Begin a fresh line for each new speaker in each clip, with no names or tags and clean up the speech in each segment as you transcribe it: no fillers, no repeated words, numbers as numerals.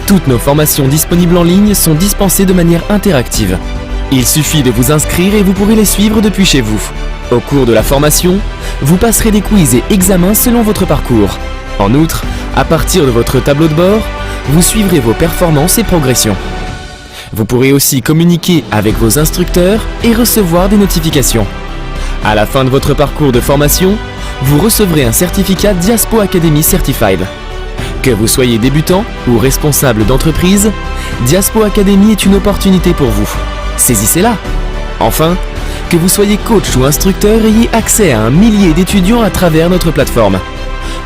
Toutes nos formations disponibles en ligne sont dispensées de manière interactive. Il suffit de vous inscrire et vous pourrez les suivre depuis chez vous. Au cours de la formation, vous passerez des quiz et examens selon votre parcours. En outre, à partir de votre tableau de bord, vous suivrez vos performances et progressions. Vous pourrez aussi communiquer avec vos instructeurs et recevoir des notifications. À la fin de votre parcours de formation, vous recevrez un certificat Diaspo Academy Certified. Que vous soyez débutant ou responsable d'entreprise, Diaspo Academy est une opportunité pour vous. Saisissez-la. Enfin, que vous soyez coach ou instructeur, ayez accès à un millier d'étudiants à travers notre plateforme.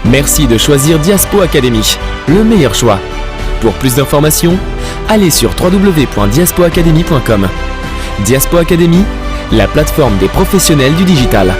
Merci de choisir Diaspo Academy, le meilleur choix. Pour plus d'informations, allez sur www.diaspoacademy.com. Diaspo Academy, la plateforme des professionnels du digital.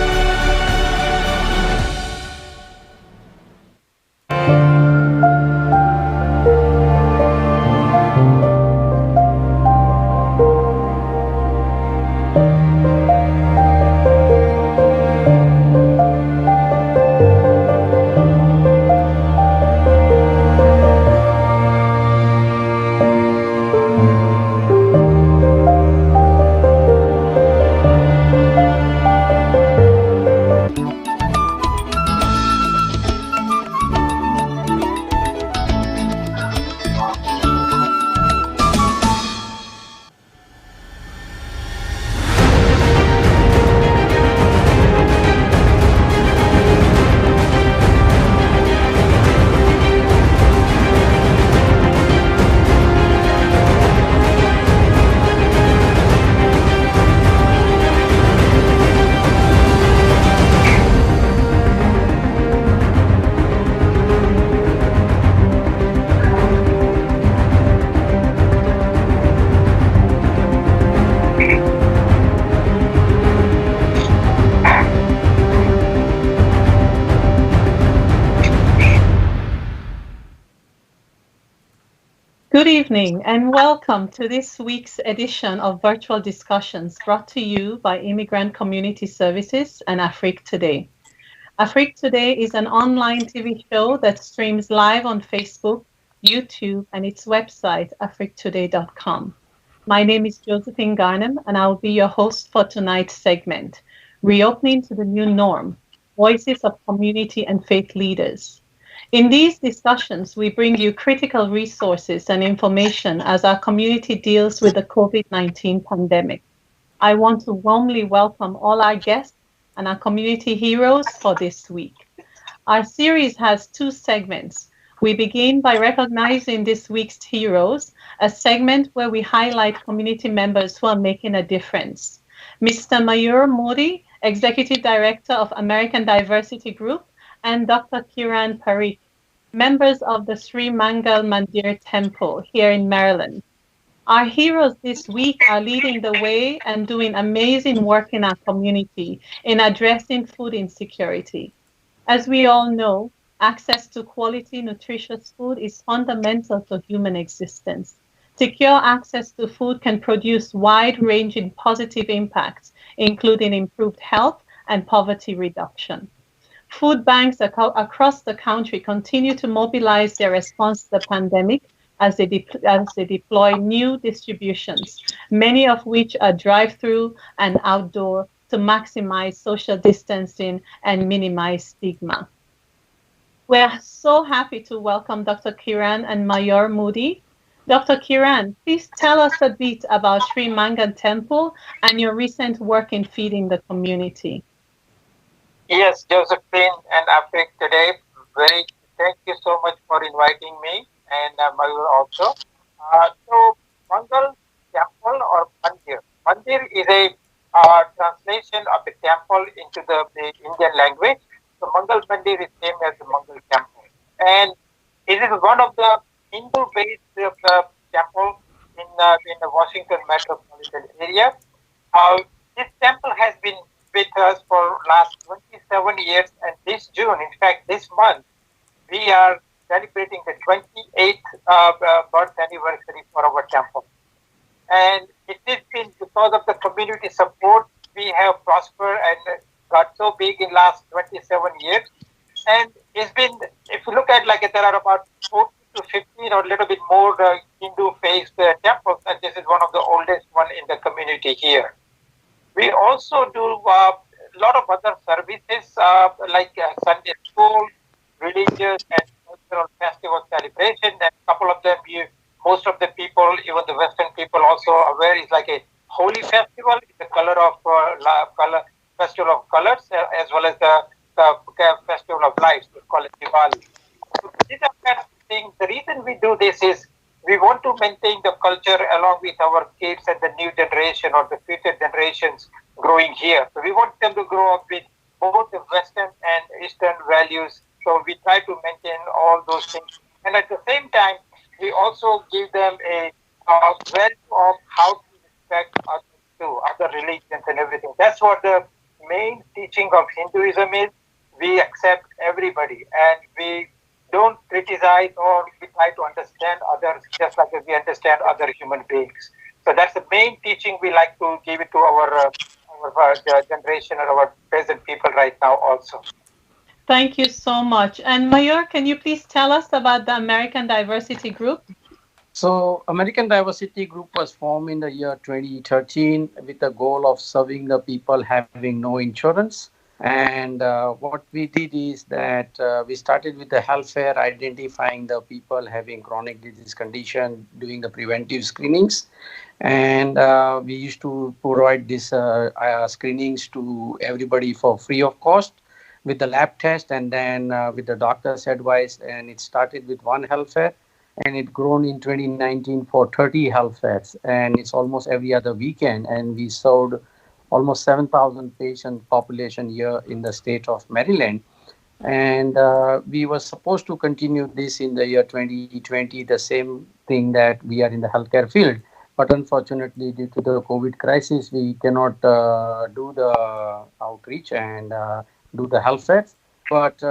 Good evening and welcome to this week's edition of Virtual Discussions brought to you by Immigrant Community Services and Afrique Today. Afrique Today is an online TV show that streams live on Facebook, YouTube, and its website, afriquetoday.com. My name is Josephine Garnham, and I will be your host for tonight's segment, Reopening to the New Norm, Voices of Community and Faith Leaders. In these discussions, we bring you critical resources and information as our community deals with the COVID-19 pandemic. I want to warmly welcome all our guests and our community heroes for this week. Our series has two segments. We begin by recognizing this week's heroes, a segment where we highlight community members who are making a difference. Mr. Mayur Modi, Executive Director of American Diversity Group, and Dr. Kiran Parikh, members of the Sri Mangal Mandir Temple here in Maryland. Our heroes this week are leading the way and doing amazing work in our community in addressing food insecurity. As we all know, access to quality, nutritious food is fundamental to human existence. Secure access to food can produce wide-ranging positive impacts, including improved health and poverty reduction. Food banks across the country continue to mobilize their response to the pandemic as they deploy new distributions, many of which are drive-through and outdoor to maximize social distancing and minimize stigma. We're so happy to welcome Dr. Kiran and Mayur Modi. Dr. Kiran, please tell us a bit about Sri Mangal Temple and your recent work in feeding the community.
Yes, Josephine and Afrique Today, thank you so much for inviting me and Mayur also. So, Mangal Temple or Mandir. Mandir is a translation of a temple into the Indian language. So, Mangal Mandir is same as the Mangal Temple. And it is one of the Hindu-based temple in the Washington metropolitan area. This temple has been with us for last 27 years, and this June, in fact, this month, we are celebrating the 28th birth anniversary for our temple. And it has been because of the community support, we have prospered and got so big in last 27 years. And it's been, if you look at there are about 40 to 15 or a little bit more Hindu-faced temples, and this is one of the oldest one in the community here. We also do a lot of other services like Sunday school, religious and cultural festival celebration. And a couple of them, most of the people, even the Western people, also aware is like a holy festival, the festival of colors, as well as the festival of lights. We call it Diwali. So these are kind of things. The reason we do this is we want to maintain the culture along with our kids and the new generation or the future generations growing here. So we want them to grow up with both the Western and Eastern values. So we try to maintain all those things. And at the same time, we also give them a value of how to respect others too, other religions and everything. That's what the main teaching of Hinduism is. We accept everybody and we don't criticize, or we try to understand others just like we understand other human beings. So that's the main teaching we like to give it to our generation or our present people right now also.
Thank you so much. And Mayur, can you please tell us about the American Diversity Group?
So American Diversity Group was formed in the year 2013 with the goal of serving the people having no insurance. And what we did is that we started with the health fair, identifying the people having chronic disease condition, doing the preventive screenings. And we used to provide these screenings to everybody for free of cost with the lab test and then with the doctor's advice. And it started with one health fair and it grown in 2019 for 30 health fairs. And it's almost every other weekend. And we served almost 7,000 patient population here in the state of Maryland. And we were supposed to continue this in the year 2020, the same thing that we are in the healthcare field. But unfortunately, due to the COVID crisis, we cannot do the outreach and do the health fairs. But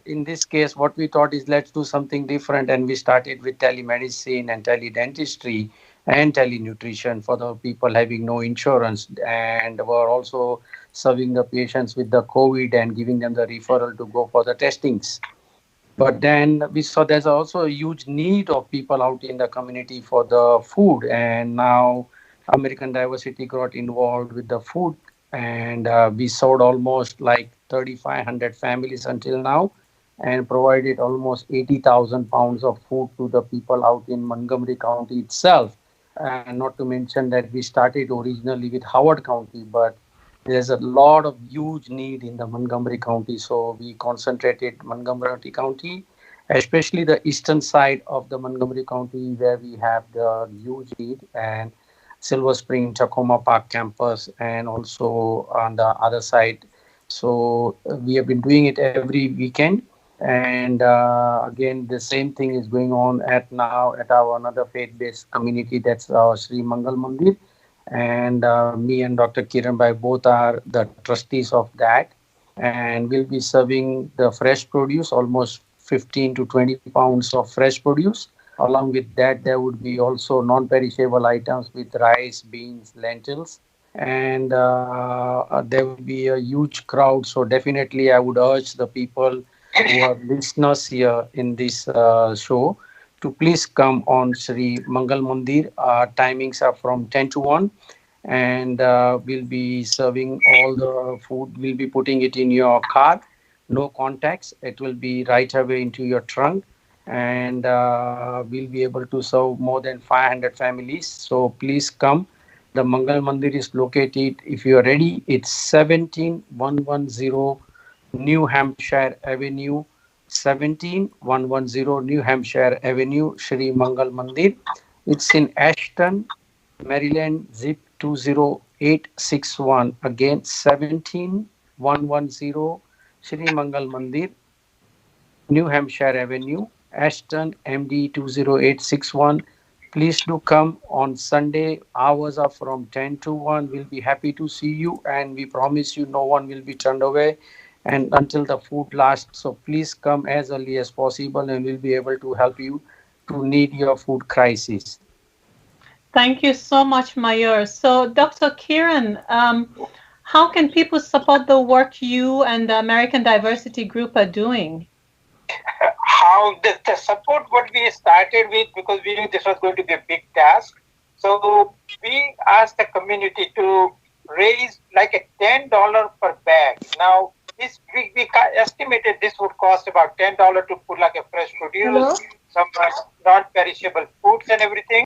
in this case, what we thought is let's do something different. And we started with telemedicine and teledentistry and telenutrition for the people having no insurance. And we're also serving the patients with the COVID and giving them the referral to go for the testings. But then we saw there's also a huge need of people out in the community for the food. And now American Diversity got involved with the food. And we served almost like 3,500 families until now and provided almost 80,000 pounds of food to the people out in Montgomery County itself. And not to mention that we started originally with Howard County, but there's a lot of huge need in the Montgomery County. So we concentrated Montgomery County, especially the eastern side of the Montgomery County where we have the huge need, and Silver Spring, Tacoma Park campus, and also on the other side. So we have been doing it every weekend. And again, the same thing is going on at our another faith-based community, that's our Sri Mangal Mandir. And me and Dr. Kiran Bhai both are the trustees of that. And we'll be serving the fresh produce, almost 15 to 20 pounds of fresh produce. Along with that, there would be also non-perishable items with rice, beans, lentils. And there will be a huge crowd. So definitely I would urge the people who are listeners here in this show to please come on Sri Mangal Mandir. Our timings are from 10 to 1 and we'll be serving all the food. We'll be putting it in your car, no contacts. It will be right away into your trunk, and we'll be able to serve more than 500 families. So please come. The Mangal Mandir is located, if you are ready, it's 17110 New Hampshire Avenue, 17110 New Hampshire Avenue, Sri Mangal Mandir. It's in Ashton, Maryland, zip 20861. Again, 17110 Sri Mangal Mandir, New Hampshire Avenue, Ashton, MD 20861. Please do come on Sunday. Hours are from 10 to 1. We'll be happy to see you, and we promise you no one will be turned away and until the food lasts. So please come as early as possible and we'll be able to help you to meet your food crisis.
Thank you so much, Mayur. So Dr. Kiran, how can people support the work you and the American Diversity Group are doing?
How Now, the support what we started with, because we knew this was going to be a big task. So we asked the community to raise like a $10 per bag. Now, this we estimated this would cost about $10 to put like a fresh produce, some non-perishable foods and everything.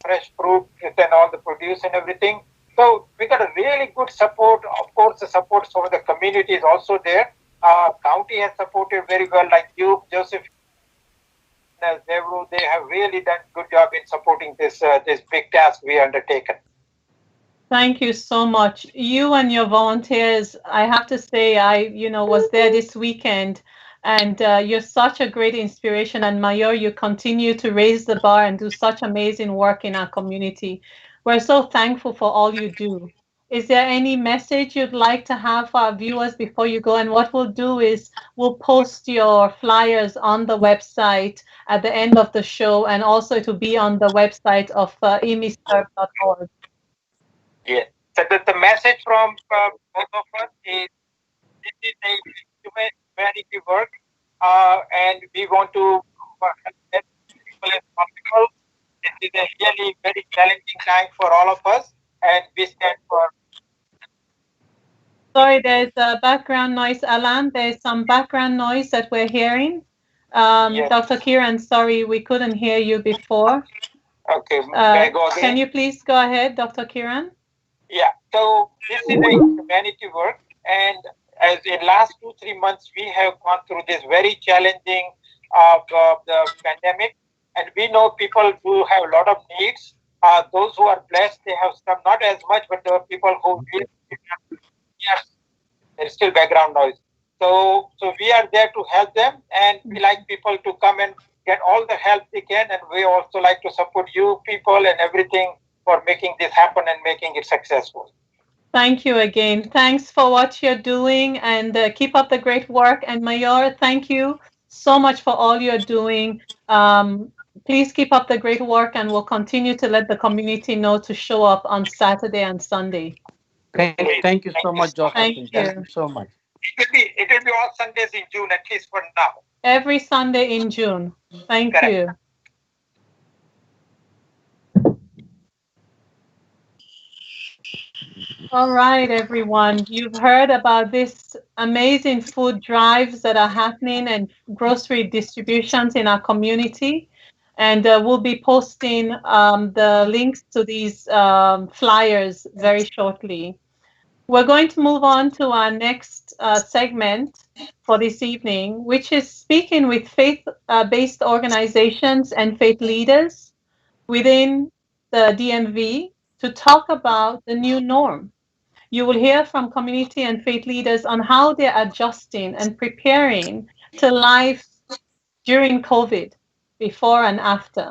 Fresh fruit and all the produce and everything. So we got a really good support. Of course, the support from the community is also there. County has supported very well, like you, Joseph. They have really done good job in supporting this big task we undertaken.
Thank you so much. You and your volunteers, I have to say, I was there this weekend, and you're such a great inspiration. And Mayor, you continue to raise the bar and do such amazing work in our community. We're so thankful for all you do. Is there any message you'd like to have for our viewers before you go? And what we'll do is we'll post your flyers on the website at the end of the show, and also to be on the website of imiserve.org.
Yeah. So the message from both of us is this is a humanity work, and we want to help as people as possible. This is a really very challenging time for all of us, and we stand for.
Sorry, there's a background noise, Alan. There's some background noise that we're hearing.
Yes.
Dr. Kiran, sorry, we couldn't hear you before.
Okay, may I go again?
Can you please go ahead, Dr. Kiran?
Yeah, so this is a humanity work, and as in last 2-3 months, we have gone through this very challenging the pandemic, and we know people who have a lot of needs. Those who are blessed, they have some, not as much, but there are people who really, yes, there's still background noise. So we are there to help them, and we like people to come and get all the help they can, and we also like to support you people and everything for making this happen and making it successful.
Thank you again. Thanks for what you're doing, and keep up the great work. And Mayor, thank you so much for all you're doing. Please keep up the great work, and we'll continue to let the community know to show up on Saturday and Sunday.
Thank you so much, Josephine.
Thank you
so much.
It will be all Sundays in June, at least for now.
Every Sunday in June. Thank
Correct.
you. All right, everyone. You've heard about this amazing food drives that are happening and grocery distributions in our community. And we'll be posting the links to these flyers very shortly. We're going to move on to our next segment for this evening, which is speaking with faith-based organizations and faith leaders within the DMV to talk about the new norm. You will hear from community and faith leaders on how they're adjusting and preparing to life during COVID, before and after.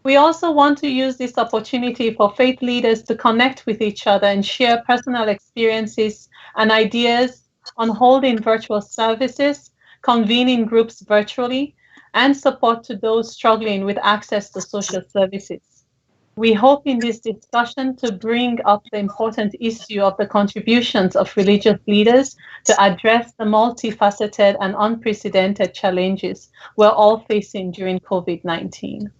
We also want to use this opportunity for faith leaders to connect with each other and share personal experiences and ideas on holding virtual services, convening groups virtually, and support to those struggling with access to social services. We hope in this discussion to bring up the important issue of the contributions of religious leaders to address the multifaceted and unprecedented challenges we're all facing during COVID-19.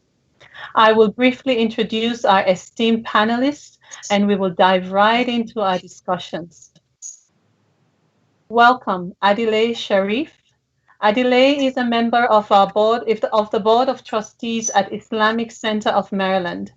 I will briefly introduce our esteemed panelists, and we will dive right into our discussions. Welcome, Adile Sharif. Adile is a member of the Board of Trustees at Islamic Center of Maryland.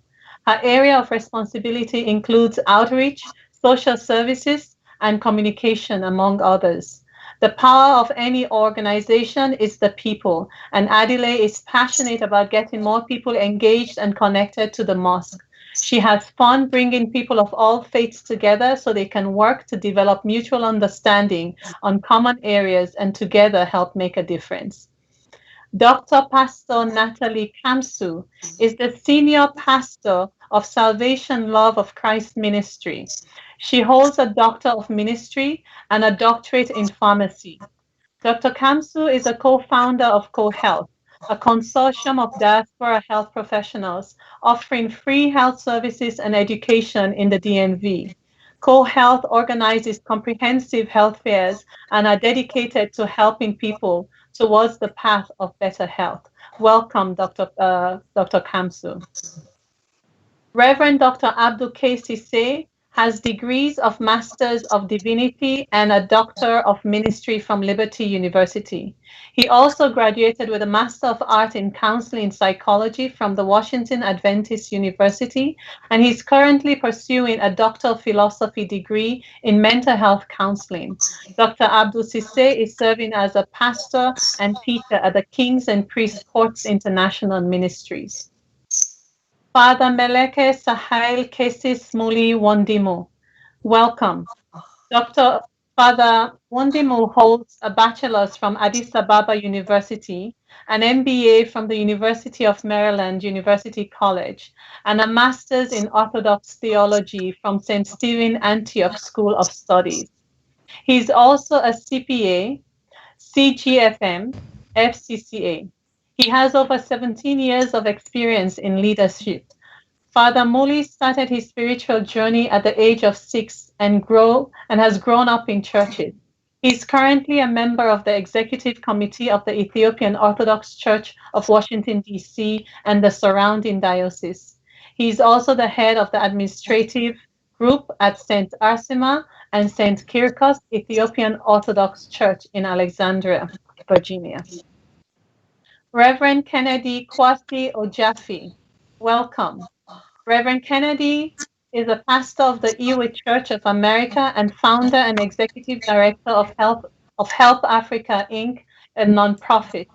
Her area of responsibility includes outreach, social services, and communication, among others. The power of any organization is the people, and Adile is passionate about getting more people engaged and connected to the mosque. She has fun bringing people of all faiths together so they can work to develop mutual understanding on common areas and together help make a difference. Dr. Pastor NATHALIE KAMSU is the senior pastor of Salvation Love of Christ Ministry. She holds a Doctor of Ministry and a doctorate in pharmacy. Dr. KAMSU is a co-founder of CoHealth, a consortium of diaspora health professionals offering free health services and education in the DMV. CoHealth organizes comprehensive health fairs and are dedicated to helping people towards the path of better health. Welcome, Dr. KAMSU. Reverend Dr. Abdul K. Sise has degrees of Masters of Divinity and a Doctor of Ministry from Liberty University. He also graduated with a Master of Art in Counseling Psychology from the Washington Adventist University, and he's currently pursuing a Doctor of Philosophy degree in Mental Health Counseling. Dr. Abdul Sise is serving as a pastor and teacher at the Kings and Priests Courts International Ministries. Father Meleke Sahel Kesis Muli Wondimu. Welcome. Father Wondimu holds a bachelor's from Addis Ababa University, an MBA from the University of Maryland University College, and a master's in Orthodox Theology from St. Stephen Antioch School of Studies. He's also a CPA, CGFM, FCCA. He has over 17 years of experience in leadership. Father Muli started his spiritual journey at the age of 6 and has grown up in churches. He's currently a member of the executive committee of the Ethiopian Orthodox Church of Washington, D.C. and the surrounding diocese. He's also the head of the administrative group at St. Arsima and St. Kirkos Ethiopian Orthodox Church in Alexandria, Virginia. Reverend Kennedy Kwasi Ojafi, welcome. Reverend Kennedy is a pastor of the Iwe Church of America and founder and executive director of Help Africa, Inc., a nonprofit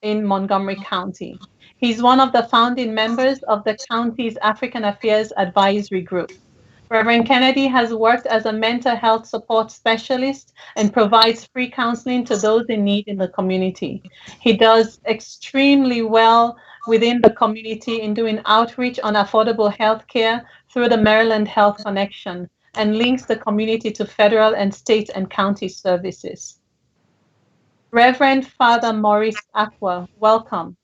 in Montgomery County. He's one of the founding members of the county's African Affairs Advisory Group. Reverend Kennedy has worked as a mental health support specialist and provides free counseling to those in need in the community. He does extremely well within the community in doing outreach on affordable health care through the Maryland Health Connection and links the community to federal and state and county services. Reverend Father Maurice Aqua, welcome.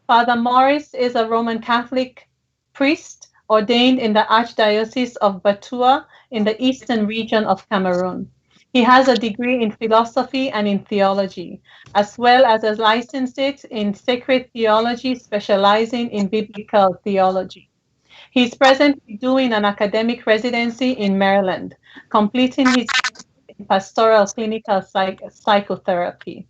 Father Maurice is a Roman Catholic priest ordained in the Archdiocese of Batua in the eastern region of Cameroon. He has a degree in philosophy and in theology, as well as a licensate in sacred theology, specializing in biblical theology. He's presently doing an academic residency in Maryland, completing his in pastoral clinical psychotherapy.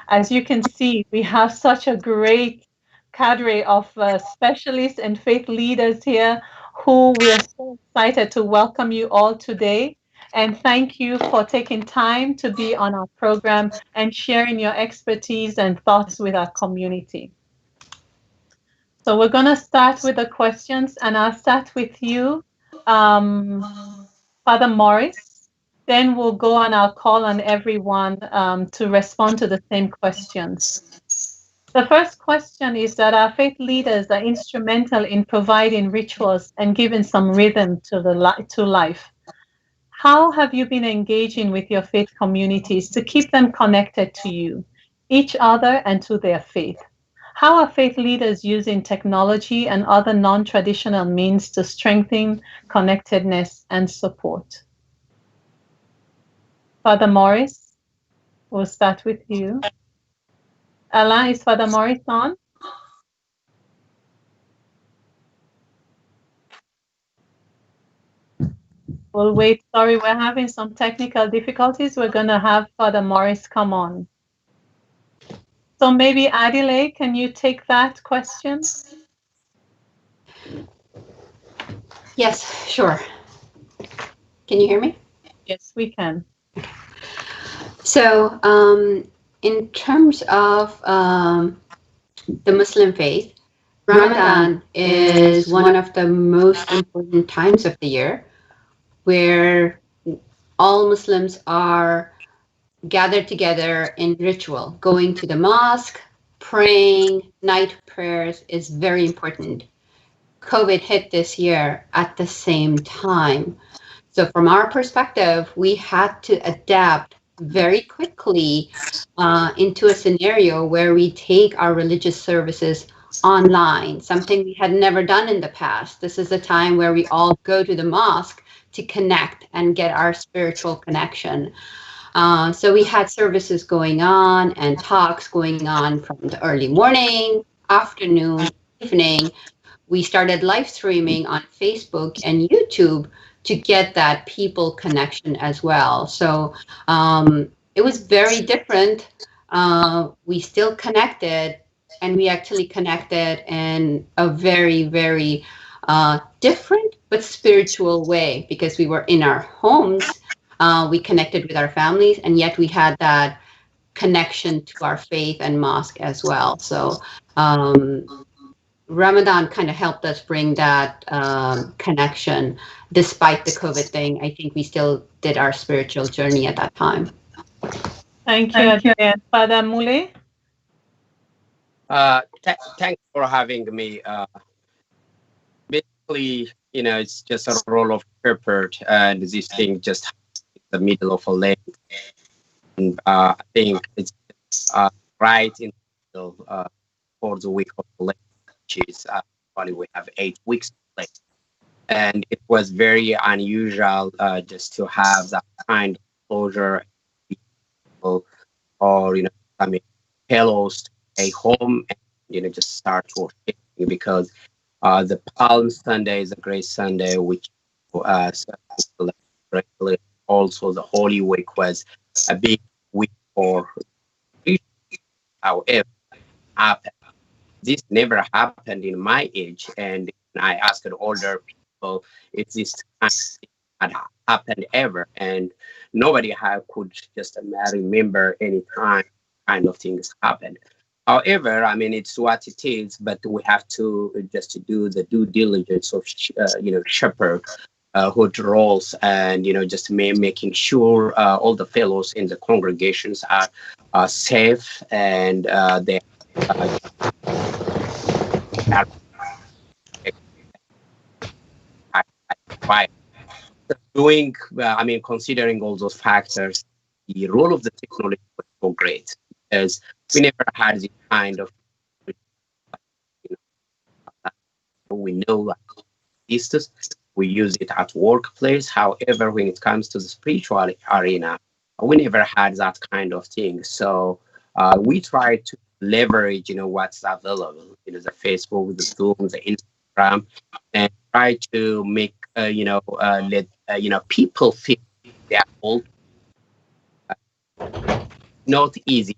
As you can see, we have such a great cadre of specialists and faith leaders here who we are so excited to welcome you all today. And thank you for taking time to be on our program and sharing your expertise and thoughts with our community. So we're going to start with the questions, and I'll start with you, Father Maurice. Then we'll go on our call on everyone to respond to the same questions. The first question is that our faith leaders are instrumental in providing rituals and giving some rhythm to life. How have you been engaging with your faith communities to keep them connected to you, each other, and to their faith? How are faith leaders using technology and other non-traditional means to strengthen connectedness and support? Father Maurice, we'll start with you. Alain, is Father Maurice on? We'll wait. Sorry, we're having some technical difficulties. We're going to have Father Maurice come on. So maybe Adelaide, can you take that question?
Yes, sure. Can you hear me?
Yes, we can.
So in terms of the Muslim faith, Ramadan is one of the most important times of the year where all Muslims are gathered together in ritual. Going to the mosque, praying, night prayers is very important. COVID hit this year at the same time. So from our perspective, we had to adapt very quickly into a scenario where we take our religious services online, something we had never done in the past. This is a time where we all go to the mosque to connect and get our spiritual connection. So we had services going on and talks going on from the early morning, afternoon, evening. We started live streaming on Facebook and YouTube to get that people connection as well. So it was very different. We still connected, and we actually connected in a very, very different but spiritual way, because we were in our homes. We connected with our families, and yet we had that connection to our faith and mosque as well. So Ramadan kind of helped us bring that connection. Despite the COVID thing, I think we still did our spiritual journey at that time.
Thank you, Adrienne. Father Mule?
Thanks for having me. Basically, it's just a role of shepherd, and this thing just in the middle of a lane. And I think it's right in the middle for the week of the lane, which is probably we have 8 weeks to play. And it was very unusual just to have that kind of closure, or fellows to stay home and just start working, because the Palm Sunday is a great Sunday, which also the Holy Week was a big week for. However, this never happened in my age, and I asked older people if this kind of thing had happened ever, and nobody could just remember any time kind of things happened. However, I mean, it's what it is, but we have to just do the due diligence of shepherd hood roles, and just making sure all the fellows in the congregations are safe, and they are doing. Considering all those factors, the role of the technology was so great, because we never had this kind of. We know distance. We use it at workplace. However, when it comes to the spiritual arena, we never had that kind of thing. So we try to leverage, what's available, the Facebook, the Zoom, the Instagram, and try to make, let people feel they're all not easy.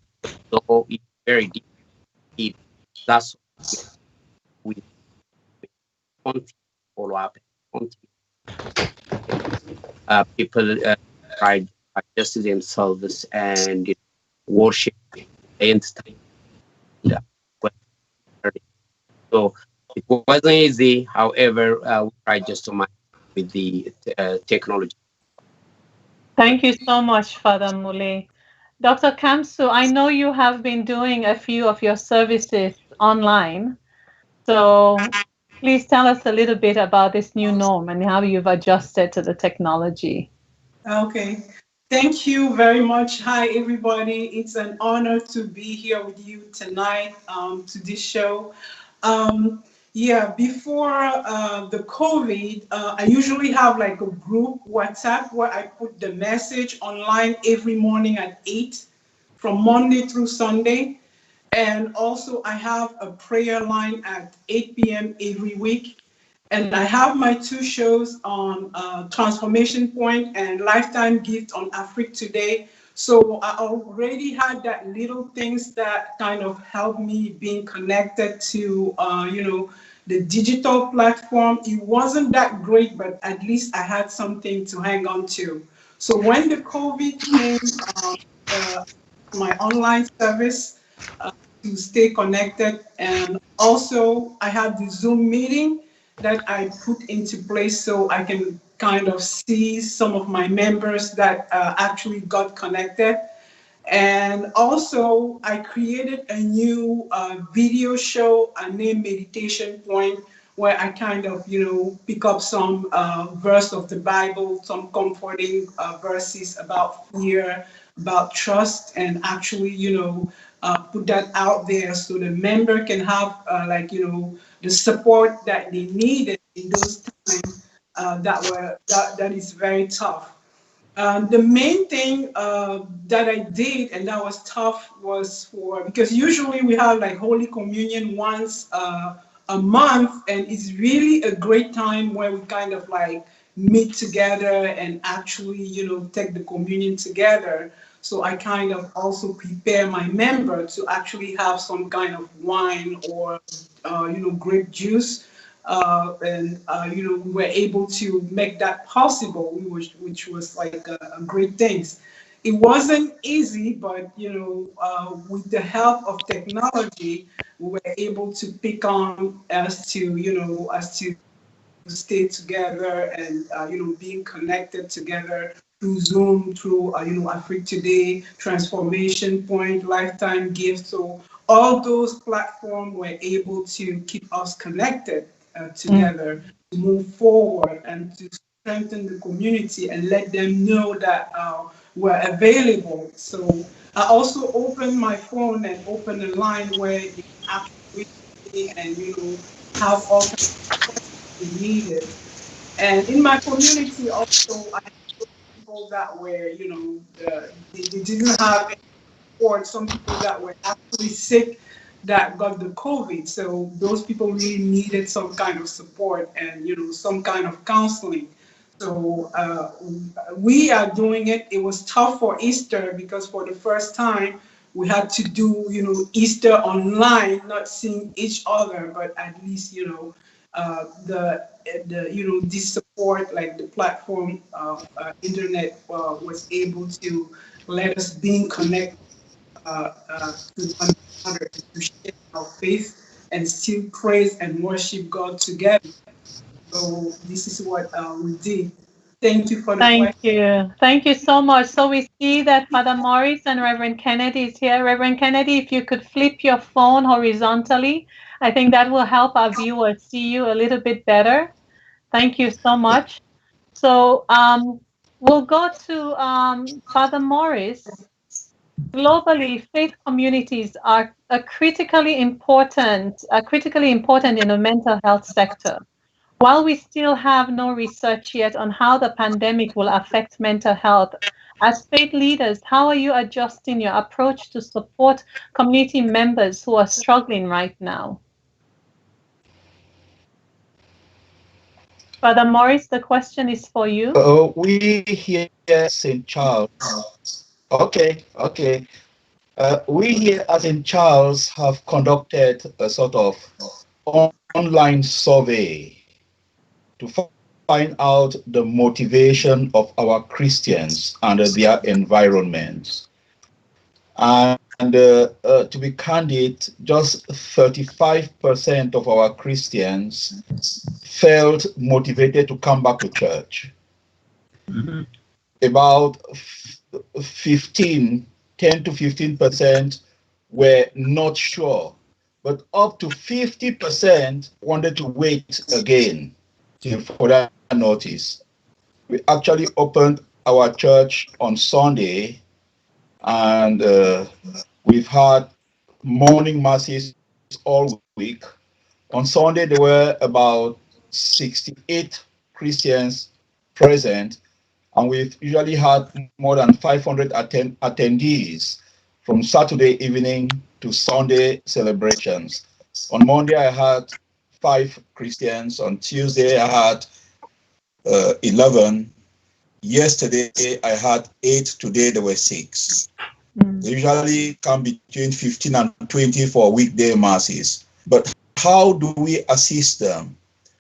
So it's very deep. That's we continue to follow up. People try to adjust themselves and worship and study. So it wasn't easy. However, we tried just to manage with the technology.
Thank you so much, Father Mule. Dr. KAMSU, I know you have been doing a few of your services online. So please tell us a little bit about this new norm and how you've adjusted to the technology.
Okay. Thank you very much. Hi, everybody. It's an honor to be here with you tonight to this show. Before the COVID, I usually have like a group WhatsApp where I put the message online every morning at 8 from Monday through Sunday. And also I have a prayer line at 8 p.m. every week. And I have my 2 shows on Transformation Point and Lifetime Gift on Afrique Today. So I already had that little things that kind of helped me being connected to, the digital platform. It wasn't that great, but at least I had something to hang on to. So when the COVID came, my online service to stay connected, and also I had the Zoom meeting that I put into place so I can kind of see some of my members that actually got connected. And also I created a new video show named Meditation Point, where I kind of, pick up some verse of the Bible, some comforting verses about fear, about trust, and actually, put that out there so the member can have, the support that they needed in those times that is very tough. The main thing that I did and that was tough was because usually we have like Holy Communion once a month, and it's really a great time where we kind of like meet together and actually, take the communion together. So I kind of also prepare my member to actually have some kind of wine or, grape juice. We were able to make that possible, which was like a great thing. It wasn't easy, but with the help of technology, we were able to pick on as to stay together and being connected together through Zoom, through Africa Today, Transformation Point, Lifetime Gift. So all those platforms were able to keep us connected together, to move forward and to strengthen the community and let them know that we're available. So I also opened my phone and opened a line where you can actually reach me and have all kinds of questions needed. And in my community also, I have people that were, they didn't have any support. Some people that were actually sick that got the COVID. So those people really needed some kind of support and, some kind of counseling. So we are doing it. It was tough for Easter because for the first time we had to do, Easter online, not seeing each other, but at least, this support, like the platform, internet was able to let us being connected to one another, to share our faith and still praise and worship God together. So this is what we did. Thank you for the question.
Thank you. Thank you so much. So we see that Father Maurice and Reverend Kennedy is here. Reverend Kennedy, if you could flip your phone horizontally, I think that will help our viewers see you a little bit better. Thank you so much. So we'll go to Father Maurice. Globally, faith communities are critically important in the mental health sector. While we still have no research yet on how the pandemic will affect mental health, as faith leaders, how are you adjusting your approach to support community members who are struggling right now? Father Maurice, the question is for you.
We here at St. Charles. Okay. We here at St. Charles have conducted a sort of online survey to find out the motivation of our Christians under their environments. And to be candid, just 35% of our Christians felt motivated to come back to church. Mm-hmm. About 10 to 15% were not sure, but up to 50% wanted to wait again till further notice. We actually opened our church on Sunday, and we've had morning masses all week. On Sunday, there were about 68 Christians present, and we've usually had more than 500 attendees from Saturday evening to Sunday celebrations. On Monday, I had 5 Christians. On Tuesday, I had 11. Yesterday, I had 8. Today, there were 6. They usually come between 15 and 20 for weekday masses. But how do we assist them?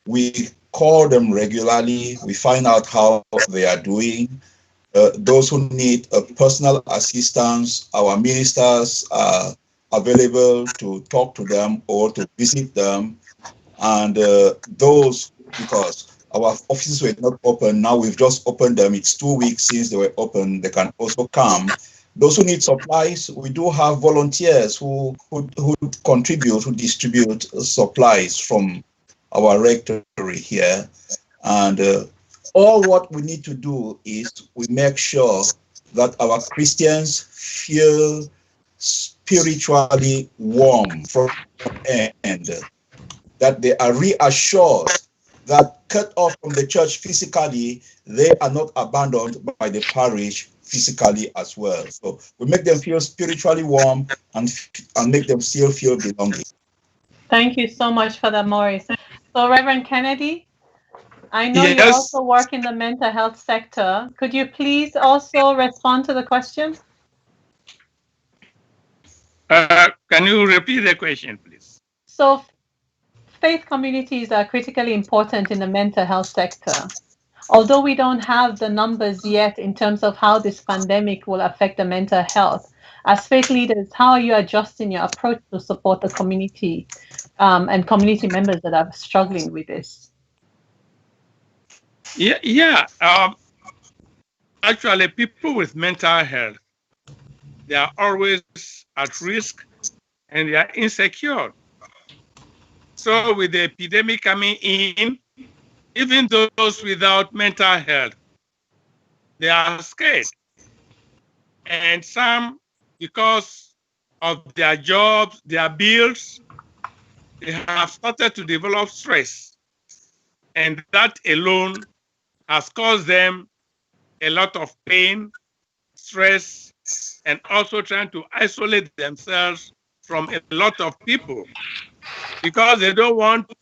We call them regularly. We find out how they are doing. Those who need personal assistance, our ministers are available to talk to them or to visit them. And those, because our offices were not open, now we've just opened them. It's 2 weeks since they were open. They can also come. Those who need supplies, we do have volunteers who contribute, who distribute supplies from our rectory here. And all what we need to do is we make sure that our Christians feel spiritually warm from end, that they are reassured that cut off from the church physically, they are not abandoned by the parish physically as well. So we make them feel spiritually warm and make them still feel belonging.
Thank you so much for that, Maurice. So Reverend Kennedy, I know you
Yes.
also work in the mental health sector. Could you please also respond to the question?
Can you repeat the question, please?
So faith communities are critically important in the mental health sector. Although we don't have the numbers yet in terms of how this pandemic will affect the mental health, as faith leaders, how are you adjusting your approach to support the community and community members that are struggling with this?
Yeah. Actually, people with mental health, they are always at risk and they are insecure. So with the epidemic coming in, even those without mental health, they are scared. And some, because of their jobs, their bills, they have started to develop stress. And that alone has caused them a lot of pain, stress, and also trying to isolate themselves from a lot of people because they don't want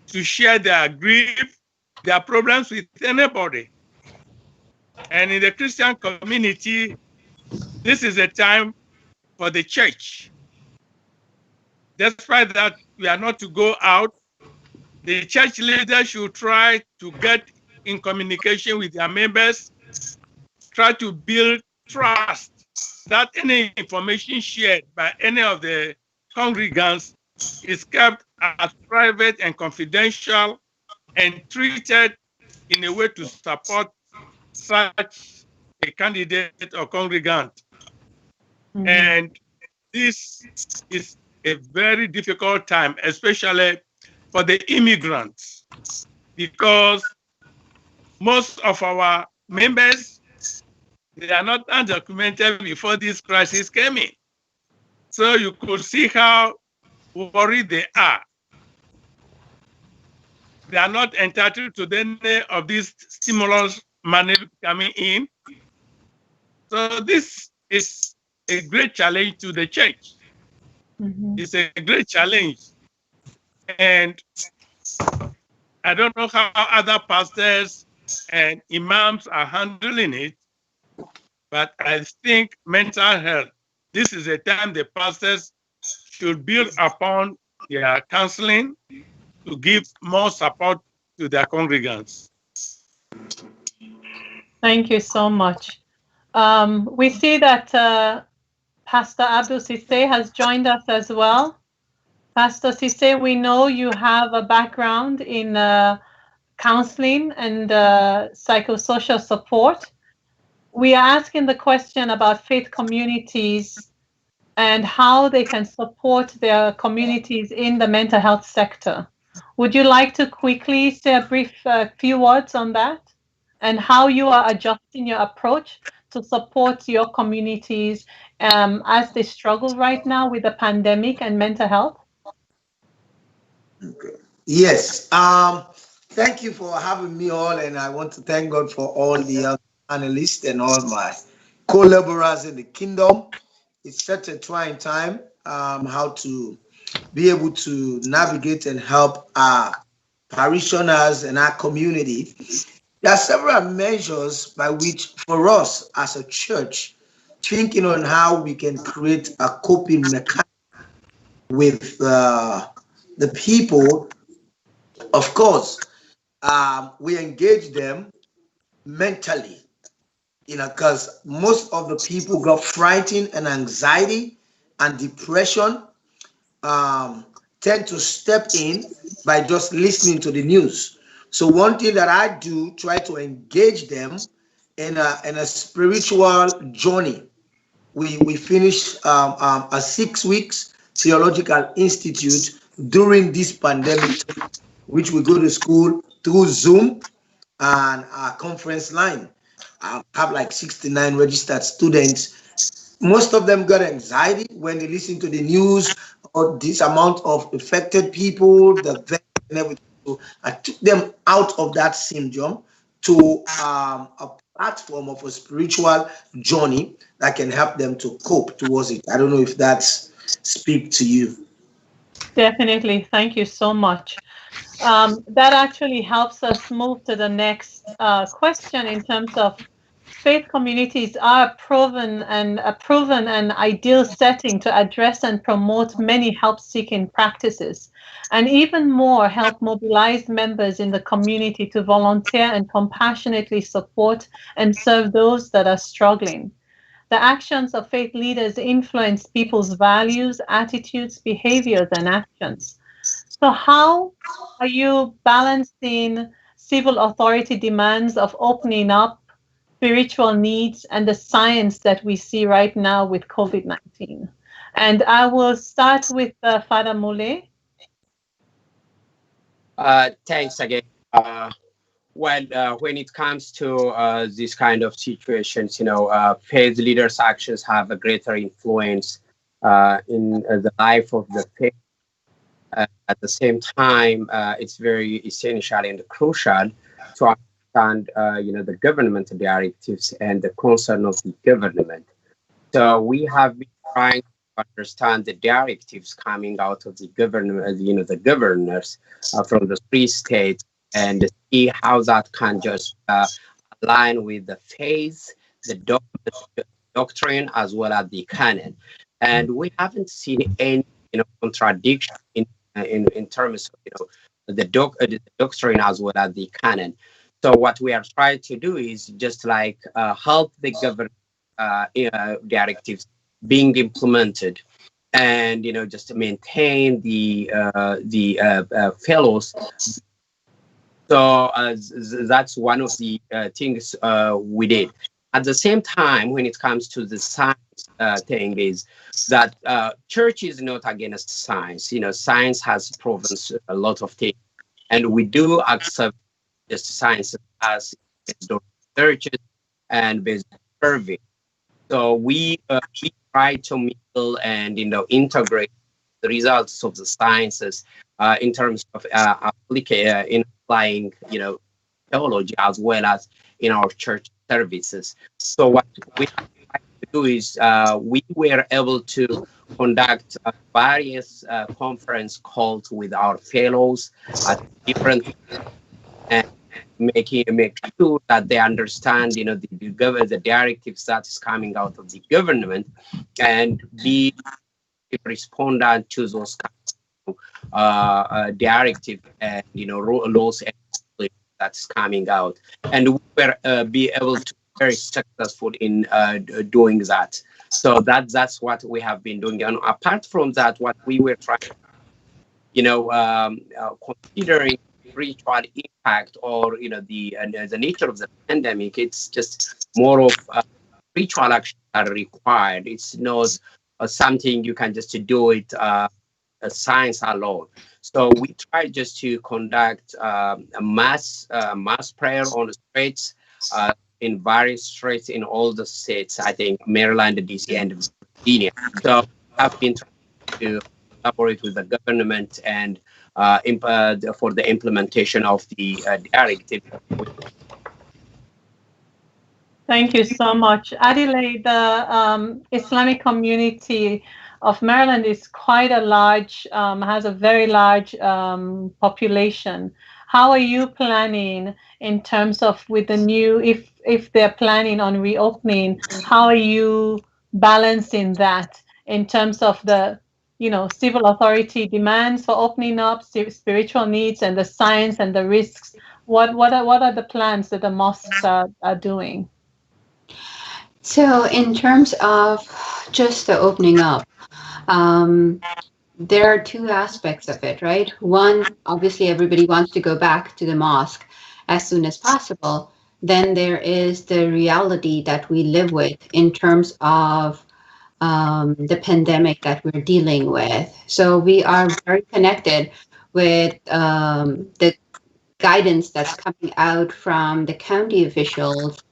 to share their grief, their problems with anybody. And in the Christian community, this is a time for the church. Despite that we are not to go out, the church leaders should try to get in communication with their members, try to build trust that any information shared by any of the congregants is kept as private and confidential and treated in a way to support such a candidate or congregant. Mm-hmm. And this is a very difficult time, especially for the immigrants, because most of our members, they are not undocumented before this crisis came in. So you could see how worried they are. They are not entitled to any of these stimulus money coming in. So this is a great challenge to the church. Mm-hmm. It's a great challenge. And I don't know how other pastors and imams are handling it, but I think mental health, this is a time the pastors should build upon their counseling to give more support to their congregants.
Thank you so much. We see that Pastor Abdul Sise has joined us as well. Pastor Sise, we know you have a background in counseling and psychosocial support. We are asking the question about faith communities and how they can support their communities in the mental health sector. Would you like to quickly say a brief few words on that and how you are adjusting your approach to support your communities as they struggle right now with the pandemic and mental health?
Okay. Yes. Thank you for having me all, and I want to thank God for all the analysts and all my co-laborers in the kingdom. It's such a trying time, how to be able to navigate and help our parishioners and our community. There are several measures by which, for us as a church, thinking on how we can create a coping mechanism with the people. Of course, we engage them mentally, because most of the people got frightened and anxiety and depression tend to step in by just listening to the news. So one thing that I do, try to engage them in a spiritual journey. We finished a 6 weeks theological institute during this pandemic. which we go to school through Zoom and our conference line. I have like 69 registered students. Most of them got anxiety when they listen to the news or this amount of affected people, the vet and everything. So I took them out of that syndrome to a platform of a spiritual journey that can help them to cope towards it. I don't know if that's speak to you.
Definitely. Thank you so much. That actually helps us move to the next question in terms of faith communities are a proven and ideal setting to address and promote many help-seeking practices, and even more help mobilize members in the community to volunteer and compassionately support and serve those that are struggling. The actions of faith leaders influence people's values, attitudes, behaviors, and actions. So how are you balancing civil authority demands of opening up, spiritual needs, and the science that we see right now with COVID-19? And I will start with Father Mule.
Thanks again. Well, when it comes to these kind of situations, faith leaders' actions have a greater influence in the life of the faith. At the same time, it's very essential and crucial to understand, the government directives and the concern of the government. So we have been trying to understand the directives coming out of the government, the governors from the three states, and see how that can just align with the faith, the doctrine, as well as the canon. And we haven't seen any, contradiction in terms of, the doctrine as well as the canon. So what we are trying to do is just like help the government directives being implemented, and just to maintain the fellows. So that's one of the things we did. At the same time, when it comes to the science thing, is that church is not against science. Science has proven a lot of things, and we do accept just science as researches and based survey. So we try to mingle and integrate the results of the sciences in terms of applying theology as well as in our church services. So what we try to do is we were able to conduct various conference calls with our fellows at different and make sure that they understand the directives that is coming out of the government, and be respondent to those kinds of directives and laws and that's coming out, and we were be able to be very successful in doing that. So that's what we have been doing. And apart from that, what we were trying, considering spiritual impact or the nature of the pandemic, it's just more of spiritual action that are required. It's not something you can just do it science alone. So we try just to conduct a mass prayer on the streets in various streets in all the states. I think Maryland, DC, and Virginia. So I've been trying to collaborate with the government and for the implementation of the directive.
Thank you so much. Adelaide, the Islamic community of Maryland is quite a large, has a very large population. How are you planning in terms of with the new, if they're planning on reopening, how are you balancing that in terms of the, civil authority demands for opening up, spiritual needs, and the science and the risks? What are the plans that the mosques are doing?
So in terms of just the opening up, there are two aspects of it, right? One, obviously everybody wants to go back to the mosque as soon as possible. Then there is the reality that we live with in terms of the pandemic that we're dealing with. So we are very connected with the guidance that's coming out from the county officials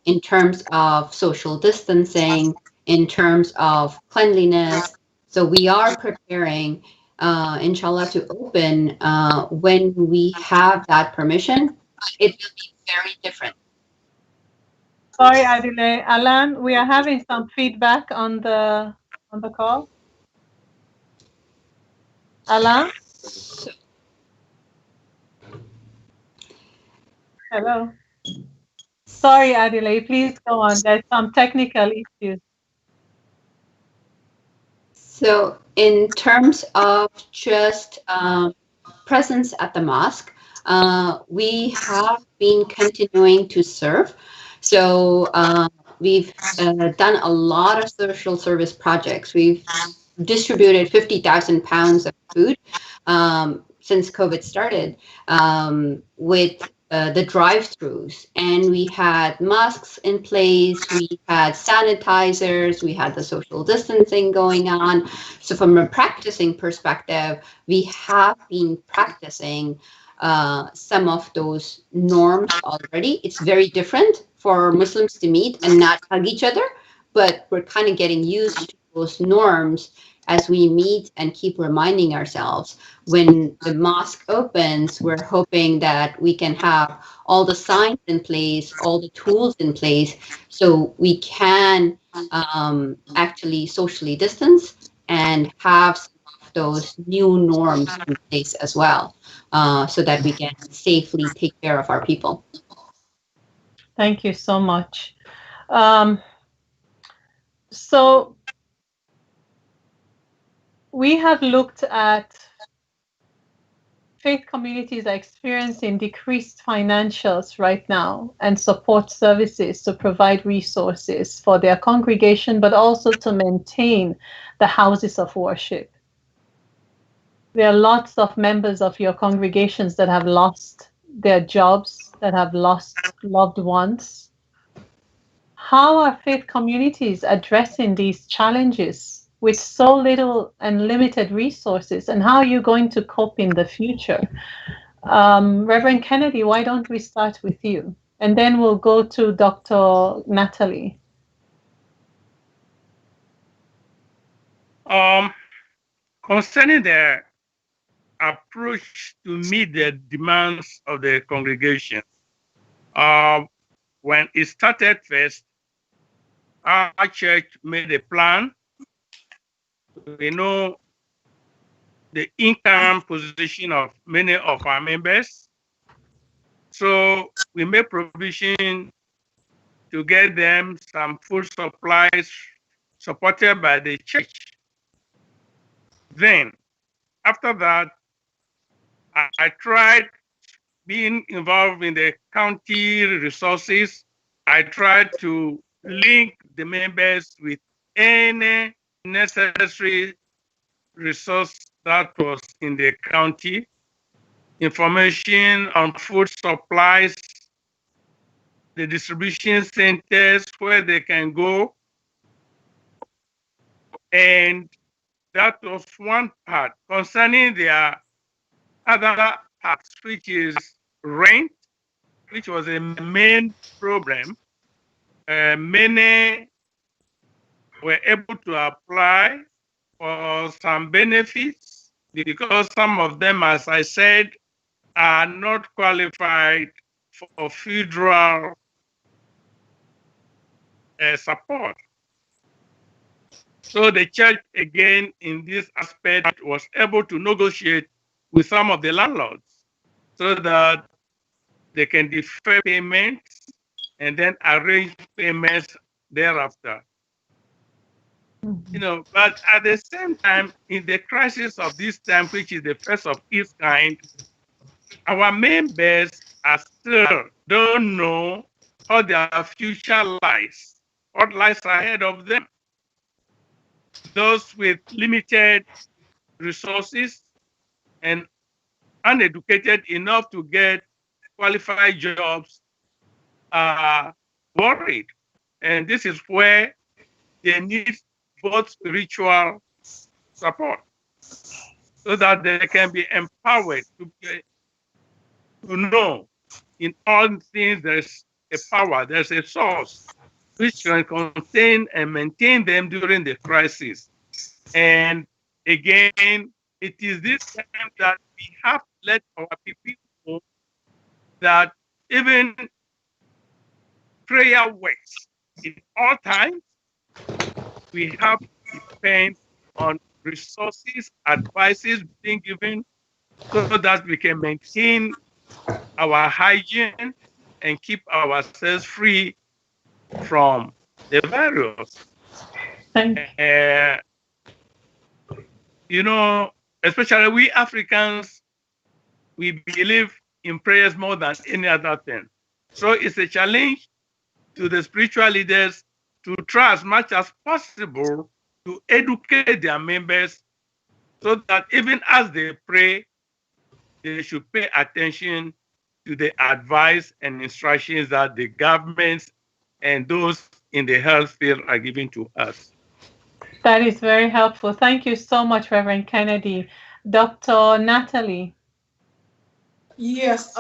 in terms of social distancing, in terms of cleanliness. So we are preparing, inshallah, to open when we have that permission. It will be very different.
Sorry, Adile. Alan, we are having some feedback on the call. Alan? Hello. Sorry, Adile, please go on. There's some technical issues.
So in terms of just presence at the mosque, we have been continuing to serve. So we've done a lot of social service projects. We've distributed 50,000 pounds of food since COVID started with the drive-throughs, and we had masks in place, we had sanitizers, we had the social distancing going on. So from a practicing perspective, we have been practicing some of those norms already. It's very different for Muslims to meet and not hug each other, but we're kind of getting used to those norms as we meet and keep reminding ourselves. When the mosque opens, we're hoping that we can have all the signs in place, all the tools in place, so we can actually socially distance and have some of those new norms in place as well, so that we can safely take care of our people.
Thank you so much. So we have looked at faith communities are experiencing decreased financials right now and support services to provide resources for their congregation, but also to maintain the houses of worship. There are lots of members of your congregations that have lost their jobs, that have lost loved ones. How are faith communities addressing these challenges with so little and limited resources, and how are you going to cope in the future? Reverend Kennedy, why don't we start with you? And then we'll go to Dr. Nathalie.
Concerning the approach to meet the demands of the congregation, when it started first, our church made a plan. We know the income position of many of our members. So we made provision to get them some food supplies supported by the church. Then, after that, I tried being involved in the county resources. I tried to link the members with any necessary resource that was in the county, information on food supplies, the distribution centers where they can go. And that was one part. Concerning their other parts, which is rent, which was a main problem, many were able to apply for some benefits because some of them, as I said, are not qualified for federal support. So the church, again, in this aspect, was able to negotiate with some of the landlords so that they can defer payments and then arrange payments thereafter. You know, but at the same time, in the crisis of this time, which is the first of its kind, our members are still don't know how their future lies, what lies ahead of them. Those with limited resources and uneducated enough to get qualified jobs are worried. And this is where they need both spiritual support. so that they can be empowered to know in all things there's a power, there's a source which can contain and maintain them during the crisis. And again, it is this time that we have to let our people know that even prayer works. In all times, we have to depend on resources, advices being given so that we can maintain our hygiene and keep ourselves free from the virus. You know, especially we Africans, we believe in prayers more than any other thing. So it's a challenge to the spiritual leaders to try as much as possible to educate their members so that even as they pray, they should pay attention to the advice and instructions that the governments and those in the health field are giving to us.
That is very helpful. Thank you so much, Reverend Kennedy. Dr. Nathalie.
Yes,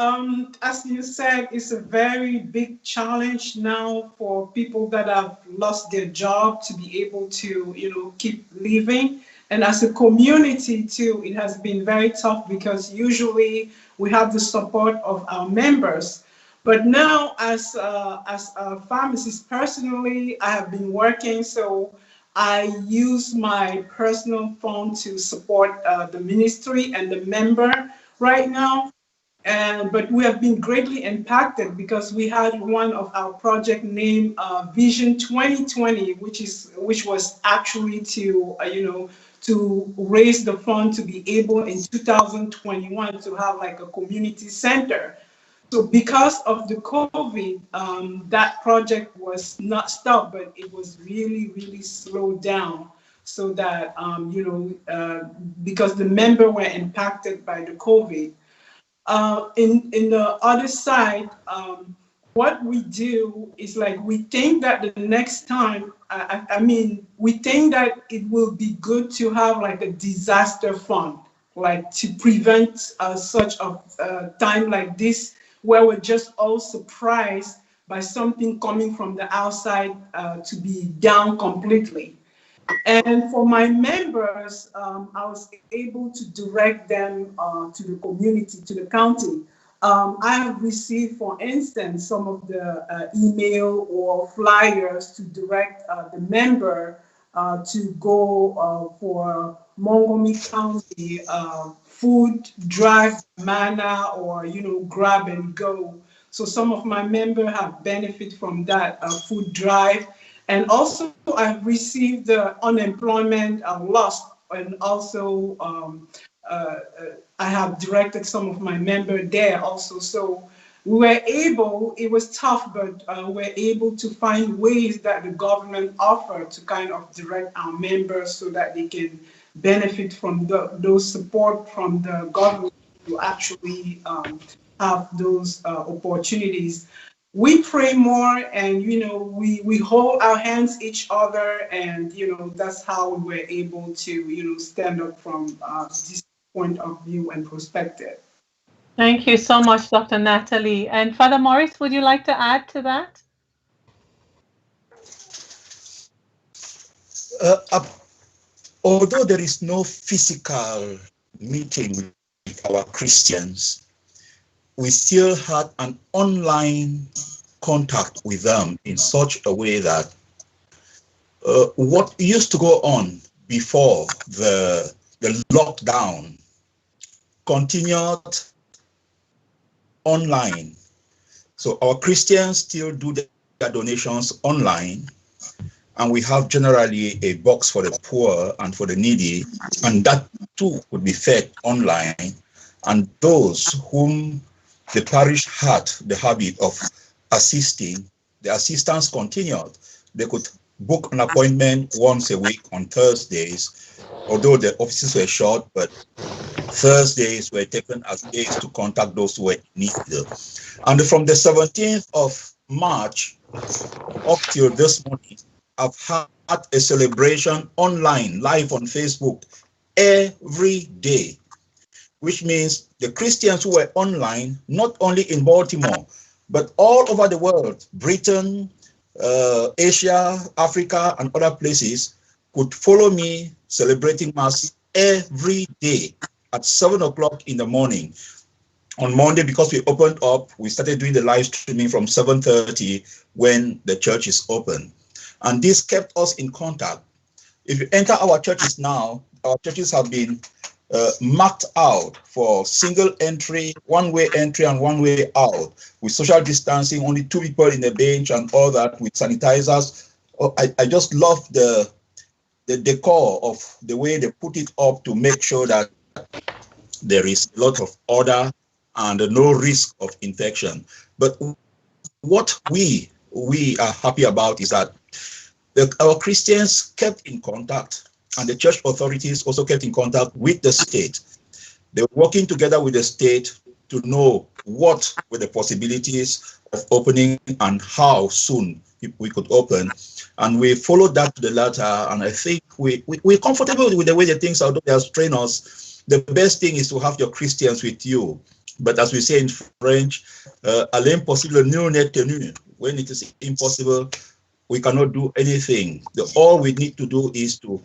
as you said, it's a very big challenge now for people that have lost their job to be able to, keep living. And as a community too, it has been very tough because usually we have the support of our members. But now as a pharmacist personally, I have been working, so I use my personal phone to support the ministry and the member right now. But we have been greatly impacted because we had one of our project named Vision 2020, which was actually to to raise the fund to be able in 2021 to have like a community center. So because of the COVID, that project was not stopped, but it was really slowed down. So that because the members were impacted by the COVID. In the other side, what we do is like we think that the next time, we think that it will be good to have like a disaster fund, like to prevent such a time like this where we're just all surprised by something coming from the outside to be down completely. And for my members, I was able to direct them to the community, to the county. I have received, for instance, some of the email or flyers to direct the member to go for Montgomery County food drive manna or, grab and go. So some of my members have benefited from that food drive. And also, I've received the unemployment loss, and also I have directed some of my members there also. So we were able, it was tough, but we're able to find ways that the government offered to kind of direct our members so that they can benefit from those support from the government to actually have those opportunities. We pray more, and we hold our hands each other, and that's how we were able to stand up from this point of view and perspective.
Thank you so much, Dr. Nathalie. And Father Maurice, would you like to add to that?
Although there is no physical meeting with our Christians, we still had an online contact with them in such a way that what used to go on before the lockdown continued online. So our Christians still do their donations online, and we have generally a box for the poor and for the needy, and that too could be fed online. And those whom the parish had the habit of assisting, the assistance continued. They could book an appointment once a week on Thursdays, although the offices were short, but Thursdays were taken as days to contact those who were in need. And from the 17th of March up till this morning, I've had a celebration online, live on Facebook, every day, which means the Christians who were online, not only in Baltimore, but all over the world, Britain, Asia, Africa, and other places, could follow me celebrating Mass every day at 7 o'clock in the morning. On Monday, because we opened up, we started doing the live streaming from 7:30 when the church is open. And this kept us in contact. If you enter our churches now, our churches have been marked out for single entry, one-way entry and one-way out, with social distancing, only 2 people in the bench and all that, with sanitizers. I just love the decor of the way they put it up to make sure that there is a lot of order and no risk of infection. But what we are happy about is that our Christians kept in contact, and the church authorities also kept in contact with the state. They were working together with the state to know what were the possibilities of opening and how soon we could open. And we followed that to the letter, and I think we're comfortable with the way the things are. They have trained us. The best thing is to have your Christians with you. But as we say in French, à l'impossible nul n'est tenu. When it is impossible, we cannot do anything. All we need to do is to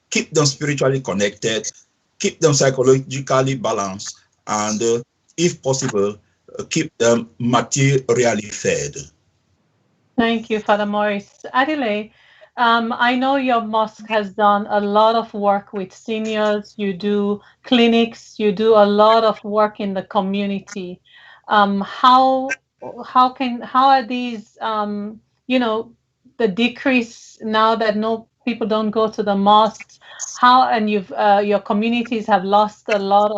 keep them spiritually connected, keep them psychologically balanced, and if possible, keep them materially fed.
Thank you, Father Maurice. Adelaide, I know your mosque has done a lot of work with seniors. You do clinics. You do a lot of work in the community. How are these, the decrease now that people don't go to the mosques? And your communities have lost a lot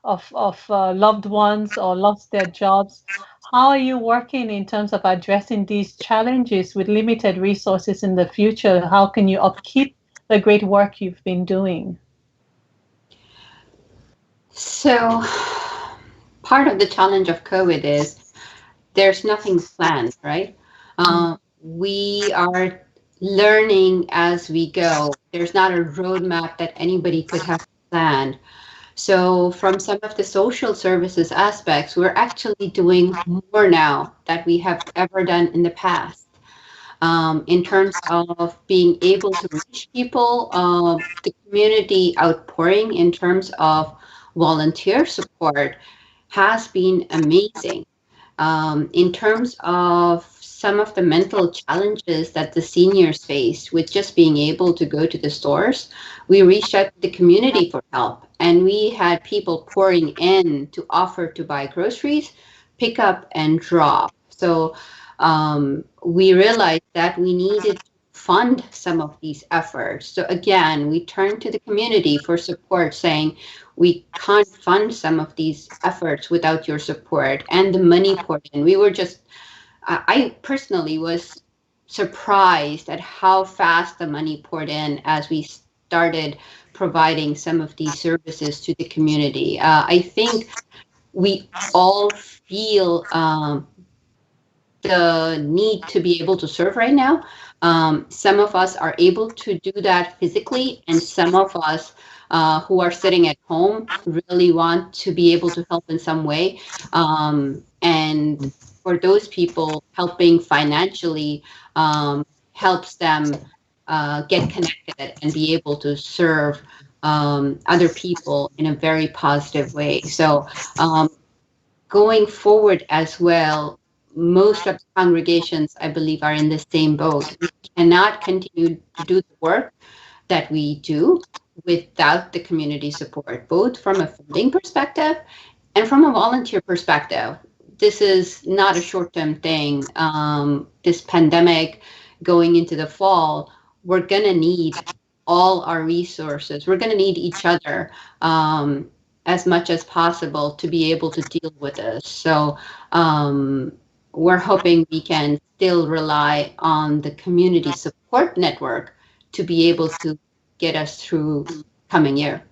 of loved ones or lost their jobs. How are you working in terms of addressing these challenges with limited resources in the future? How can you upkeep the great work you've been doing?
So part of the challenge of COVID is there's nothing planned, right? We are learning as we go. There's not a roadmap that anybody could have planned. So from some of the social services aspects, we're actually doing more now than we have ever done in the past. In terms of being able to reach people, the community outpouring in terms of volunteer support has been amazing. In terms of some of the mental challenges that the seniors face with just being able to go to the stores, we reached out to the community for help, and we had people pouring in to offer to buy groceries, pick up and drop. So we realized that we needed to fund some of these efforts. So again, we turned to the community for support, saying we can't fund some of these efforts without your support, and the money poured in. We were just, I personally was surprised at how fast the money poured in as we started providing some of these services to the community. I think we all feel the need to be able to serve right now. Some of us are able to do that physically, and some of us who are sitting at home really want to be able to help in some way. And for those people, helping financially helps them get connected and be able to serve other people in a very positive way. So going forward as well, most of the congregations, I believe, are in the same boat. We cannot continue to do the work that we do without the community support, both from a funding perspective and from a volunteer perspective. This is not a short-term thing. This pandemic going into the fall, we're going to need all our resources. We're going to need each other as much as possible to be able to deal with this. So we're hoping we can still rely on the community support network to be able to get us through coming year.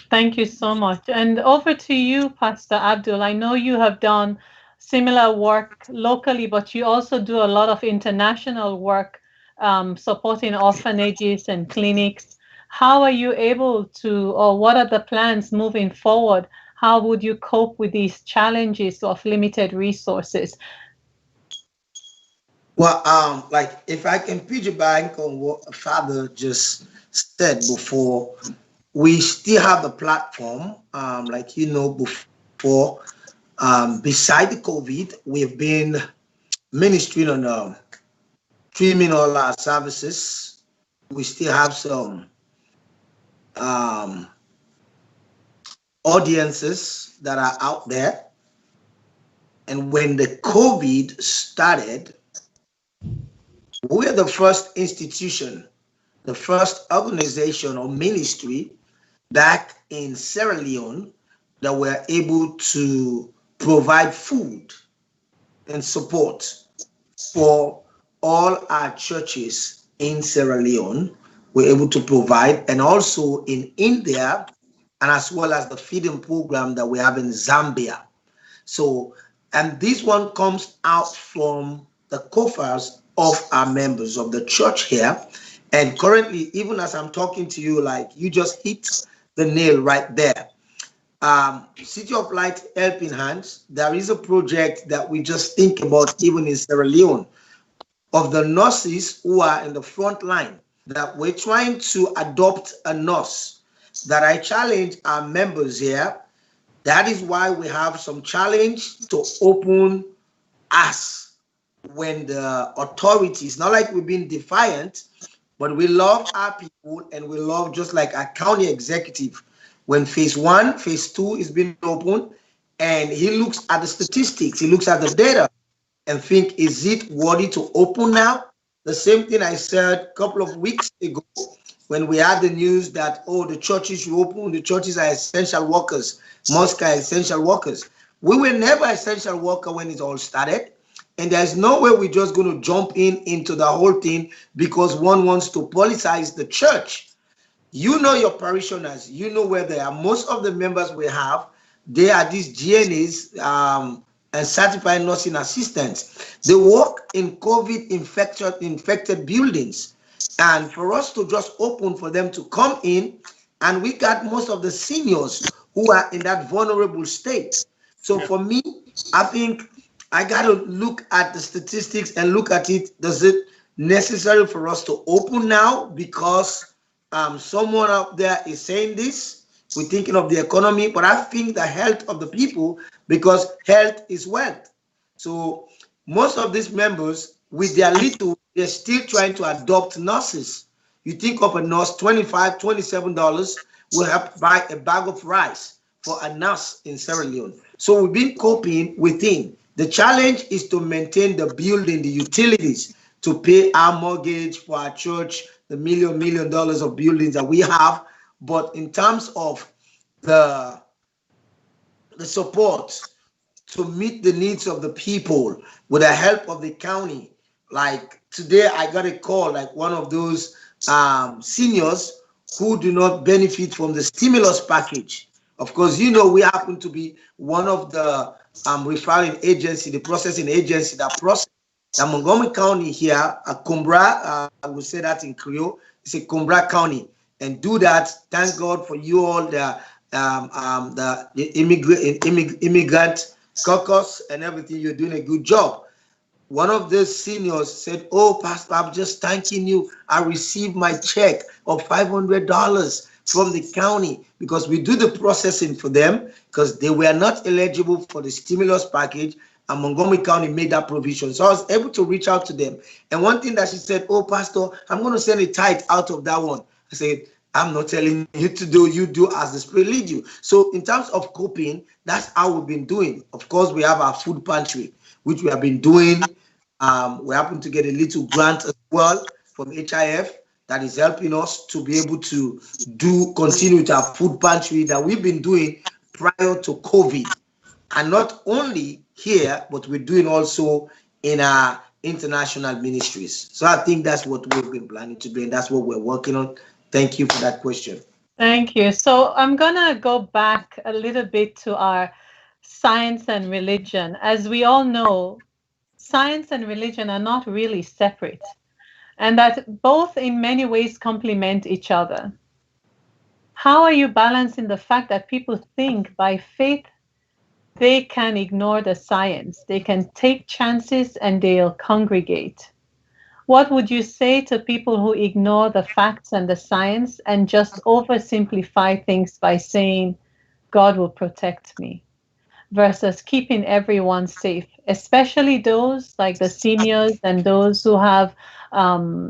Thank you so much. And over to you, Pastor Abdul. I know you have done similar work locally, but you also do a lot of international work supporting orphanages and clinics. how are you able to, or what are the plans moving forward? How would you cope with these challenges of limited resources?
Well, like if I can piggyback on what Father just said before, we still have the platform, like before, beside the COVID, we've been ministering on streaming all our services. We still have some audiences that are out there. And when the COVID started, we're the first institution, the first organization or ministry back in Sierra Leone that were able to provide food and support for all our churches in Sierra Leone. We're able to provide, and also in India, and as well as the feeding program that we have in Zambia. So, and this one comes out from the coffers of our members of the church here. And currently, even as I'm talking to you, like you just hit the nail right there. City of Light Helping Hands, there is a project that we just think about even in Sierra Leone of the nurses who are in the front line, that we're trying to adopt a nurse, that I challenge our members here. That is why we have some challenge to open us when the authorities, not like we've been defiant, but we love our people, and we love, just like our county executive, when phase 1, phase 2 is being opened, and he looks at the statistics, he looks at the data and think, is it worthy to open now? The same thing I said a couple of weeks ago when we had the news that, oh, the churches should open, the churches are essential workers, mosques are essential workers. We were never essential worker when it all started. And there's no way we're just going to jump into the whole thing because one wants to politicize the church. You know your parishioners, you know where they are. Most of the members we have, they are these GNAs and certified nursing assistants. They work in COVID infected buildings. And for us to just open for them to come in, and we got most of the seniors who are in that vulnerable state. So for me, I think I got to look at the statistics and look at it. Does it necessary for us to open now because someone out there is saying this? We're thinking of the economy, but I think the health of the people, because health is wealth. So most of these members, with their little, they're still trying to adopt nurses. You think of a nurse, $25, $27 will help buy a bag of rice for a nurse in Sierra Leone. So we've been coping within. The challenge is to maintain the building, the utilities, to pay our mortgage for our church, the $1 million of buildings that we have. But in terms of the support to meet the needs of the people with the help of the county, like today I got a call, like one of those seniors who do not benefit from the stimulus package. Of course, you know, we happen to be one of the referring agency, the processing agency that process. The Montgomery County here, Cumbra, I will say that in Creole, it's a Cumbra County, and do that. Thank God for you all, the immigrant caucus and everything. You're doing a good job. One of the seniors said, "Oh, Pastor, I'm just thanking you. I received my check of $500 from the county because we do the processing for them because they were not eligible for the stimulus package, and Montgomery County made that provision." So I was able to reach out to them. And one thing that she said, "Oh, Pastor, I'm going to send a tithe out of that one." I said, "I'm not telling you to do, you do as the Spirit lead you." So in terms of coping, that's how we've been doing. Of course, we have our food pantry, which we have been doing. We happen to get a little grant as well from HIF that is helping us to be able to continue with our food pantry that we've been doing prior to COVID. And not only here, but we're doing also in our international ministries. So I think that's what we've been planning to do, and that's what we're working on. Thank you for that question.
Thank you. So I'm going to go back a little bit to our science and religion. As we all know, science and religion are not really separate, and that both in many ways complement each other. How are you balancing the fact that people think by faith they can ignore the science, they can take chances and they'll congregate? What would you say to people who ignore the facts and the science and just oversimplify things by saying, God will protect me, versus keeping everyone safe, especially those like the seniors and those who have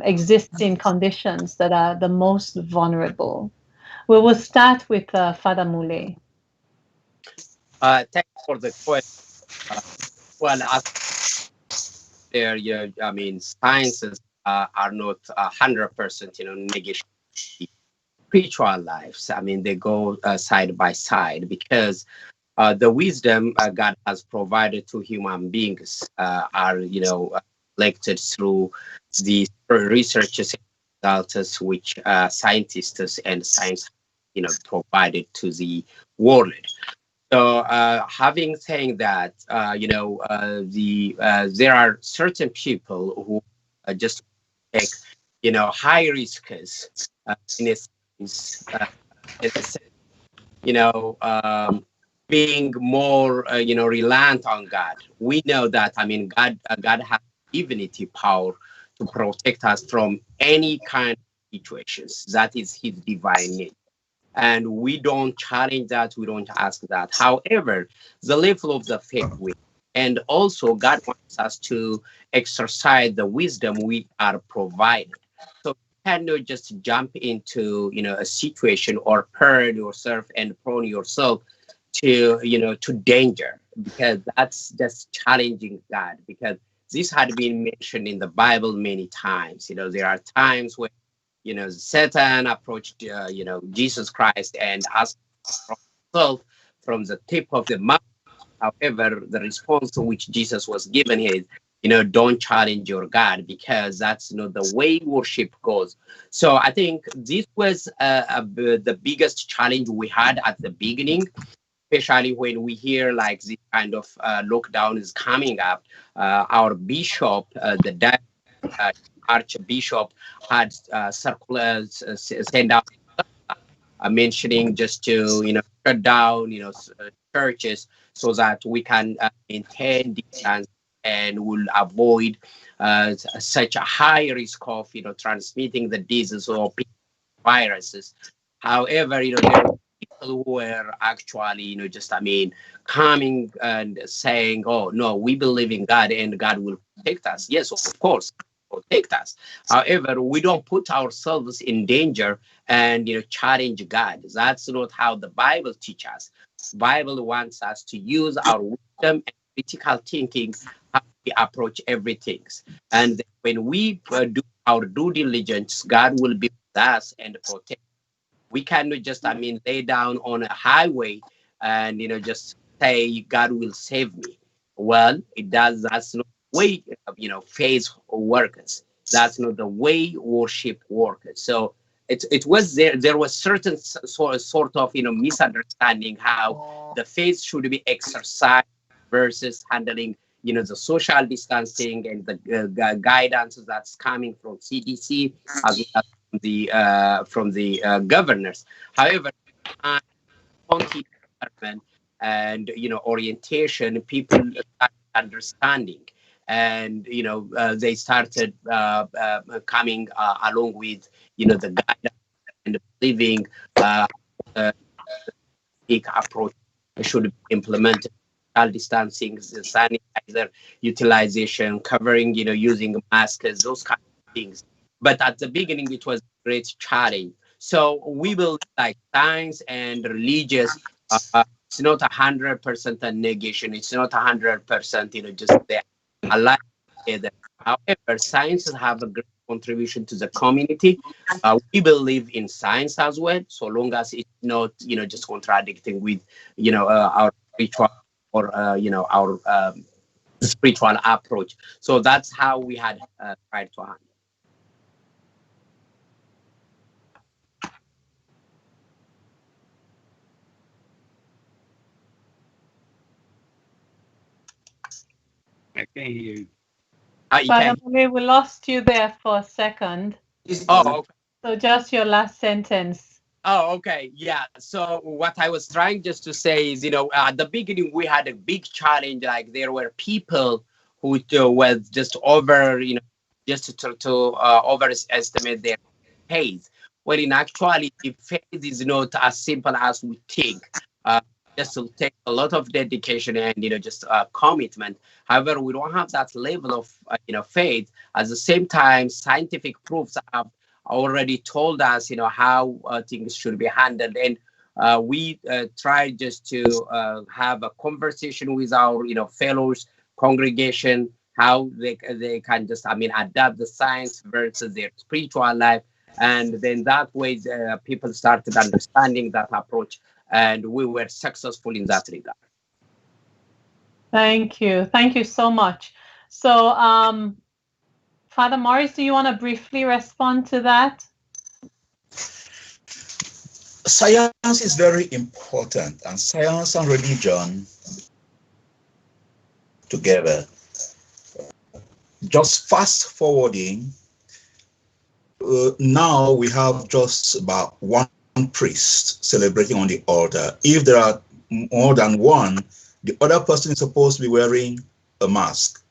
existing conditions that are the most vulnerable? We will start with Father Mule.
Thanks for the question. Well, as there, I mean, sciences are not 100%, negation spiritual lives. I mean, they go side by side, because the wisdom God has provided to human beings are, collected through the researches and results which scientists and science, provided to the world. So, having saying that, there are certain people who just take, high risks in a sense, being more, reliant on God. We know that, I mean, God has divinity power to protect us from any kind of situations. That is His divine nature. And we don't challenge that, we don't ask that. However, the level of the faith and also God wants us to exercise the wisdom we are provided. So you cannot just jump into, a situation or prone yourself and prone yourself to, to danger, because that's just challenging God. Because this had been mentioned in the Bible many times. There are times when Satan approached, Jesus Christ and asked for himself from the tip of the mouth. However, the response to which Jesus was given is, don't challenge your God, because that's not the way worship goes. So I think this was the biggest challenge we had at the beginning, especially when we hear like this kind of lockdown is coming up. Our bishop, the Archbishop, had circulars sent out mentioning just to shut down churches so that we can maintain distance and will avoid such a high risk of transmitting the disease or viruses. However, there are people who were actually coming and saying, oh no, we believe in God and God will protect us. Yes, of course, protect us. However, we don't put ourselves in danger and challenge God. That's not how the Bible teaches us. The Bible wants us to use our wisdom and critical thinking how we approach everything. And when we do our due diligence, God will be with us and protect. We cannot just lay down on a highway and just say God will save me. Well, that's not the way faith works. That's not the way worship works. So it was there was certain sort of misunderstanding how the faith should be exercised versus handling the social distancing and the guidance that's coming from CDC as well as from the governors. However, county government and orientation, people started understanding, and they started coming along with the guidance and believing the big approach should be implemented. Social distancing, sanitizer utilization, covering, using masks, those kind of things. But at the beginning, it was a great challenge. So we will like science and religious. It's not 100% a negation. It's not 100%, just there. Alive together. However, sciences have a great contribution to the community. We believe in science as well, so long as it's not, just contradicting with, our spiritual or our spiritual approach. So that's how we had tried to handle.
I can't hear you.
Father Mule, we lost you there for a second.
Oh, okay.
So just your last sentence.
Oh, okay. Yeah. So what I was trying just to say is, at the beginning we had a big challenge. Like there were people who were just just to overestimate their faith. When in actuality, faith is not as simple as we think. Uh, just to take a lot of dedication and just commitment. However, we don't have that level of faith. At the same time, scientific proofs have already told us, how things should be handled, and we try just to have a conversation with our, fellows, congregation, how they can just, adapt the science versus their spiritual life, and then that way people started understanding that approach, and we were successful in that regard.
Thank you so much. So, Father Maurice, do you want to briefly respond to that?
Science is very important, and science and religion together. Just fast forwarding, now we have just about one priest celebrating on the altar. If there are more than one, the other person is supposed to be wearing a mask.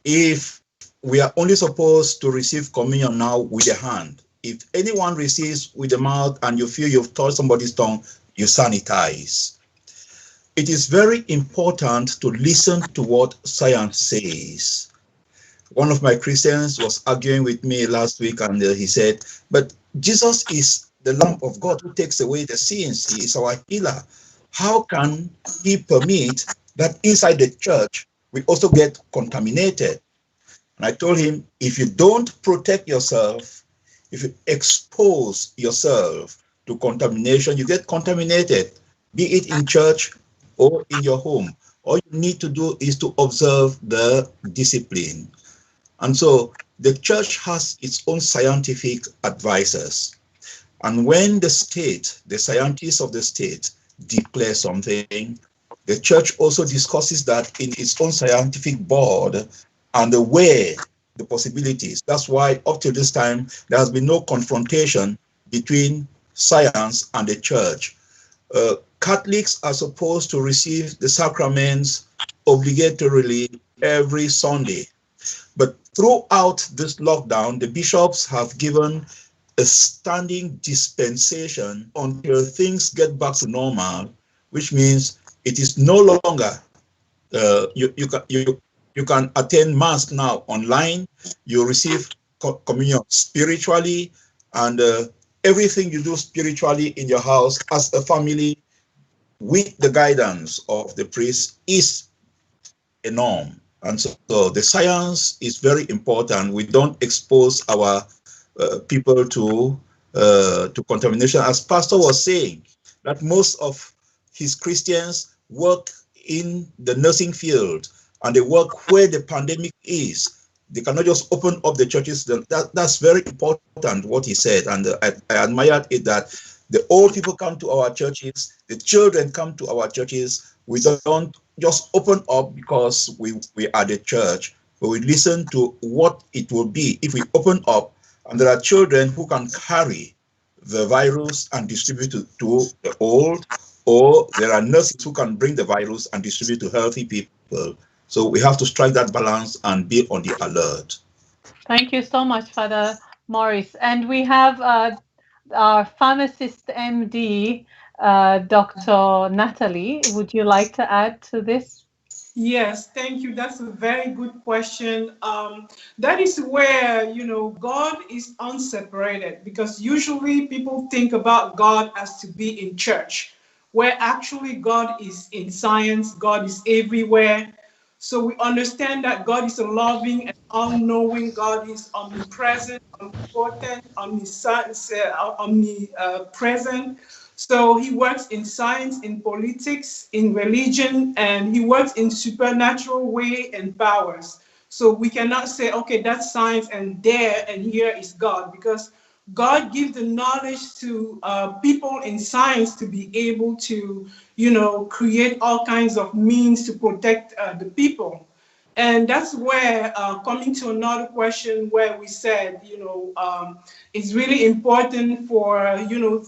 If we are only supposed to receive communion now with the hand, if anyone receives with the mouth and you feel you've touched somebody's tongue, you sanitize. It is very important to listen to what science says. One of my Christians was arguing with me last week, and he said, but Jesus is the Lamb of God who takes away the sins. He is our healer. How can he permit that inside the church we also get contaminated? And I told him, if you don't protect yourself, if you expose yourself to contamination, you get contaminated, be it in church or in your home. All you need to do is to observe the discipline. And so the church has its own scientific advisors. And when the state, the scientists of the state, declare something, the church also discusses that in its own scientific board and weigh the possibilities. That's why up to this time, there has been no confrontation between science and the church. Catholics are supposed to receive the sacraments obligatorily every Sunday. But throughout this lockdown, the bishops have given a standing dispensation until things get back to normal, which means it is no longer, you can attend Mass now online, you receive communion spiritually, and everything you do spiritually in your house as a family with the guidance of the priest is a norm. And so the science is very important. We don't expose our people to contamination. As Pastor was saying, that most of his Christians work in the nursing field and they work where the pandemic is. They cannot just open up the churches. That's very important what he said, and I admired it that the old people come to our churches, the children come to our churches. We don't just open up because we are the church, but we listen to what it will be if we open up and there are children who can carry the virus and distribute it to the old, or there are nurses who can bring the virus and distribute to healthy people. So we have to strike that balance and be on the alert.
Thank you so much, Father Maurice. And we have our pharmacist MD, Dr. Nathalie. Would you like to add to this?
Yes, thank you. That's a very good question. That is where, God is unseparated, because usually people think about God as to be in church, where actually God is in science, God is everywhere. So we understand that God is a loving and all-knowing, God is omnipresent, omnipotent, omnipresent. So he works in science, in politics, in religion, and he works in supernatural way and powers. So we cannot say, okay, that's science and there and here is God, because God gives the knowledge to people in science to be able to, create all kinds of means to protect the people. And that's where, coming to another question where we said, it's really important for,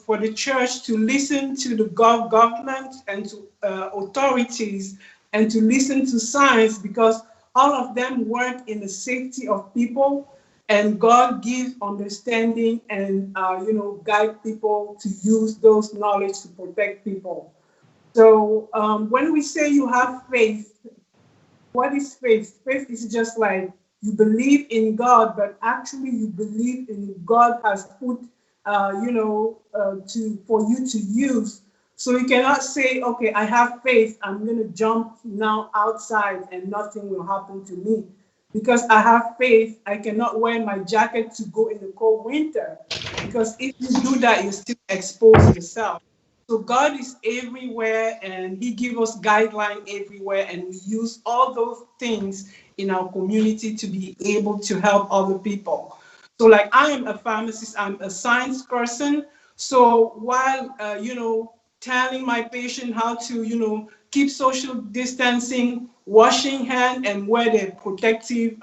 for the church to listen to the government and to authorities and to listen to science, because all of them work in the safety of people, and God gives understanding and, guide people to use those knowledge to protect people. So when we say you have faith, what is faith? Faith is just like you believe in God, but actually you believe in God has put, for you to use. So you cannot say, okay, I have faith, I'm going to jump now outside and nothing will happen to me. Because I have faith, I cannot wear my jacket to go in the cold winter. Because if you do that, you still expose yourself. So God is everywhere, and He gives us guidelines everywhere, and we use all those things in our community to be able to help other people. So like I am a pharmacist, I'm a science person. So while, telling my patient how to, keep social distancing, washing hands, and wear the protective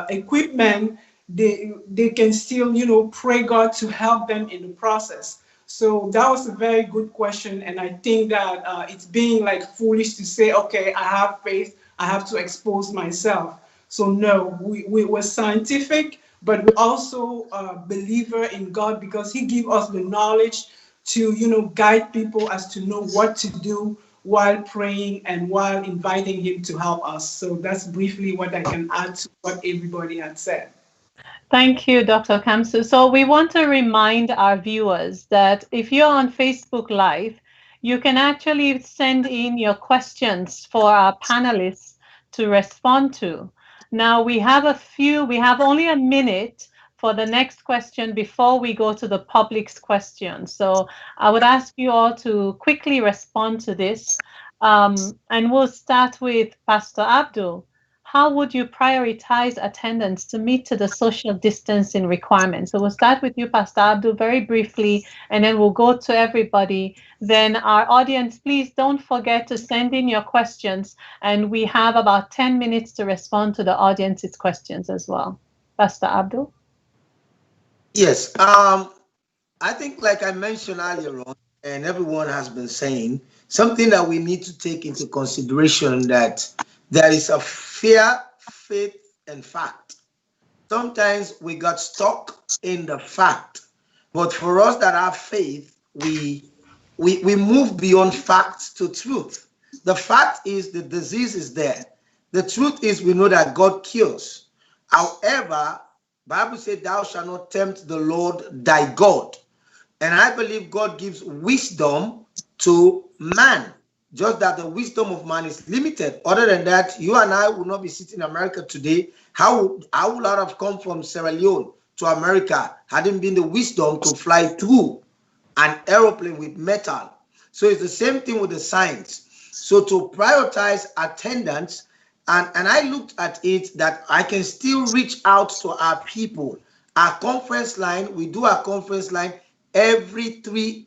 equipment, they can still, pray God to help them in the process. So that was a very good question, and I think that it's being like foolish to say, okay, I have faith, I have to expose myself. So no, we were scientific, but we also a believer in God, because He gives us the knowledge to, guide people as to know what to do while praying and while inviting Him to help us. So that's briefly what I can add to what everybody had said.
Thank you, Dr. KAMSU. So we want to remind our viewers that if you're on Facebook Live, you can actually send in your questions for our panelists to respond to. Now we have only a minute for the next question before we go to the public's question. So I would ask you all to quickly respond to this. And we'll start with Pastor Abdul. How would you prioritize attendance to meet to the social distancing requirements? So we'll start with you, Pastor Abdul, very briefly, and then we'll go to everybody. Then our audience, please don't forget to send in your questions, and we have about 10 minutes to respond to the audience's questions as well. Pastor Abdul?
Yes, I think like I mentioned earlier on, and everyone has been saying, something that we need to take into consideration, that there is a fear, faith, and fact. Sometimes we got stuck in the fact, but for us that have faith, we move beyond facts to truth. The fact is the disease is there. The truth is we know that God cures. However, Bible said, "Thou shalt not tempt the Lord thy God." And I believe God gives wisdom to man. Just that the wisdom of man is limited. Other than that, you and I would not be sitting in America today. How would I have come from Sierra Leone to America hadn't been the wisdom to fly through an aeroplane with metal? So it's the same thing with the science. So to prioritize attendance, and I looked at it that I can still reach out to our people. Our conference line, we do our conference line every 2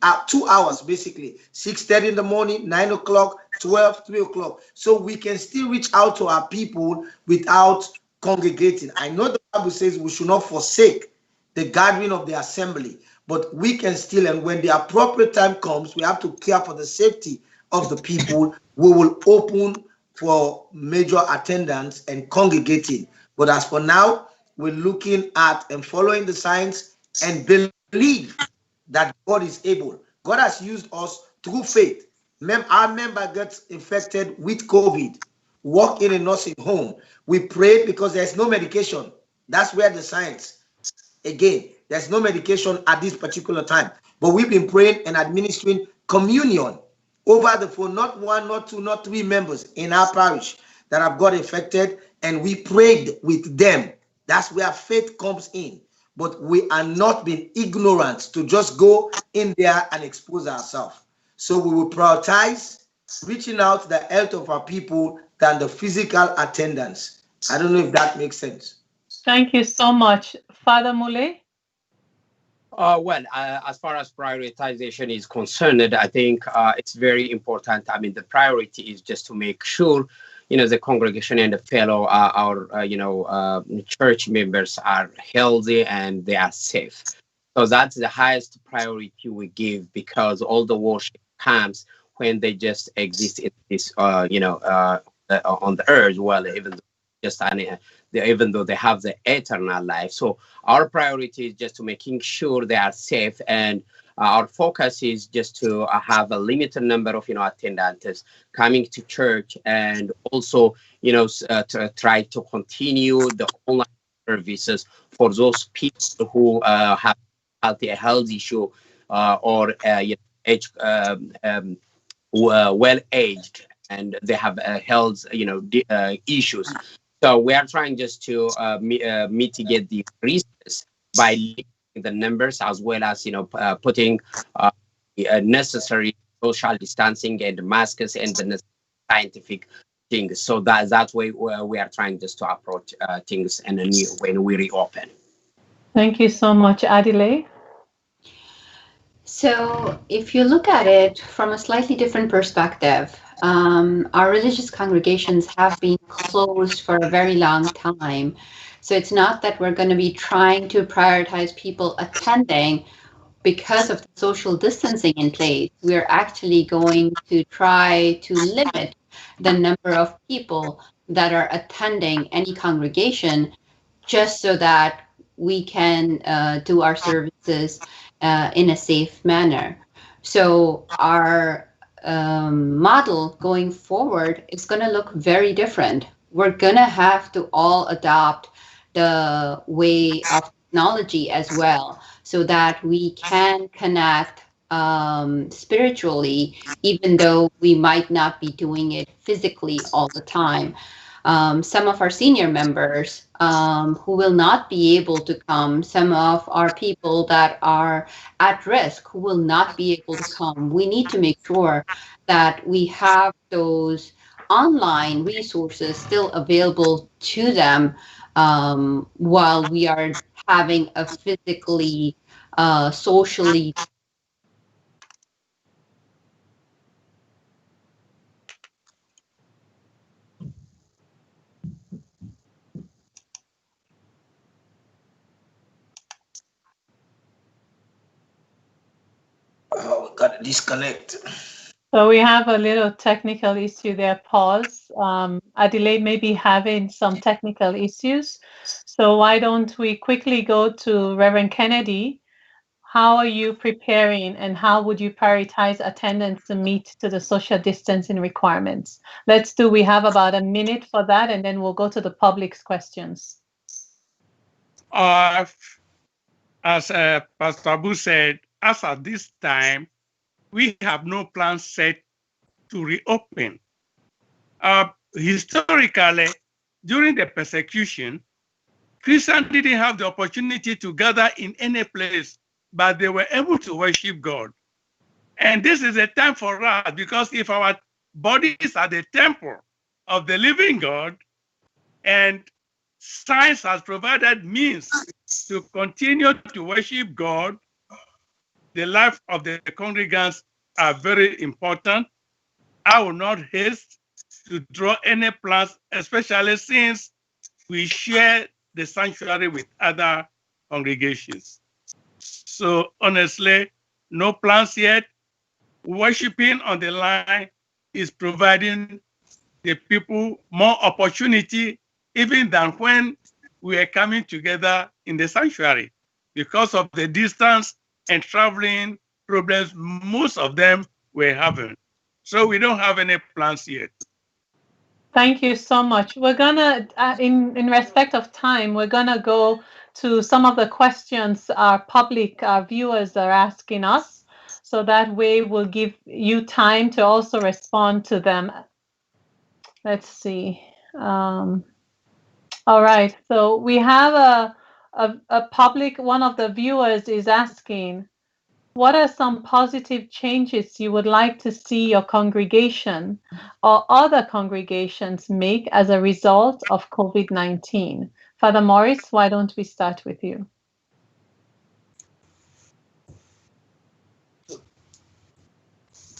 hours, basically 6:30 in the morning, 9 o'clock, 12, 3 o'clock. So we can still reach out to our people without congregating. I know the Bible says we should not forsake the gathering of the assembly, but we can still, and when the appropriate time comes, we have to care for the safety of the people. We will open for major attendance and congregating. But as for now, we're looking at and following the science and believe that God is able. God has used us through faith. Our member gets infected with COVID, walk in a nursing home. We prayed because there's no medication. That's where the science, again, there's no medication at this particular time. But we've been praying and administering communion over the phone, not one, not two, not three members in our parish that have got infected, and we prayed with them. That's where faith comes in. But we are not being ignorant to just go in there and expose ourselves. So we will prioritize reaching out to the health of our people than the physical attendance. I don't know if that makes sense.
Thank you so much. Father Mule?
As far as prioritization is concerned, I think it's very important. I mean, the priority is just to make sure the congregation and the fellow, our church members are healthy and they are safe. So that's the highest priority we give, because all the worship comes when they just exist in this, on the earth. Well, even though they have the eternal life. So our priority is just to making sure they are safe, and our focus is just to have a limited number of attendants coming to church, and also to try to continue the online services for those people who have a health issue or age, well aged, and they have health issues. So we are trying just to mitigate the risks by limiting the numbers, as well as putting necessary social distancing and masks and the scientific things. So that's way we are trying just to approach things in a new when we reopen.
Thank you so much, Adelaide.
So if you look at it from a slightly different perspective, our religious congregations have been closed for a very long time. So it's not that we're going to be trying to prioritize people attending because of the social distancing in place. We're actually going to try to limit the number of people that are attending any congregation, just so that we can do our services in a safe manner. So our model going forward is going to look very different. We're going to have to all adopt the way of technology as well, so that we can connect spiritually, even though we might not be doing it physically all the time. Some of our senior members who will not be able to come, some of our people that are at risk who will not be able to come, we need to make sure that we have those online resources still available to them while we are having a physically, socially.
Oh, we got to disconnect.
So we have a little technical issue there, pause. Adelaide may be having some technical issues. So why don't we quickly go to Reverend Kennedy? How are you preparing, and how would you prioritize attendance to meet to the social distancing requirements? We have about a minute for that, and then we'll go to the public's questions.
As Pastor Abu said, as at this time, we have no plan set to reopen. Historically, during the persecution, Christians didn't have the opportunity to gather in any place, but they were able to worship God. And this is a time for us, because if our bodies are the temple of the living God, and science has provided means to continue to worship God, the life of the congregants are very important. I will not haste to draw any plans, especially since we share the sanctuary with other congregations. So honestly, no plans yet. Worshiping on the line is providing the people more opportunity, even than when we are coming together in the sanctuary. Because of the distance and traveling problems, most of them were having. So we don't have any plans yet.
Thank you so much. We're gonna, in respect of time, we're gonna go to some of the questions our public, our viewers are asking us. So that way we'll give you time to also respond to them. Let's see. All right, so we have a public, one of the viewers is asking, what are some positive changes you would like to see your congregation or other congregations make as a result of COVID-19? Father Maurice, why don't we start with you?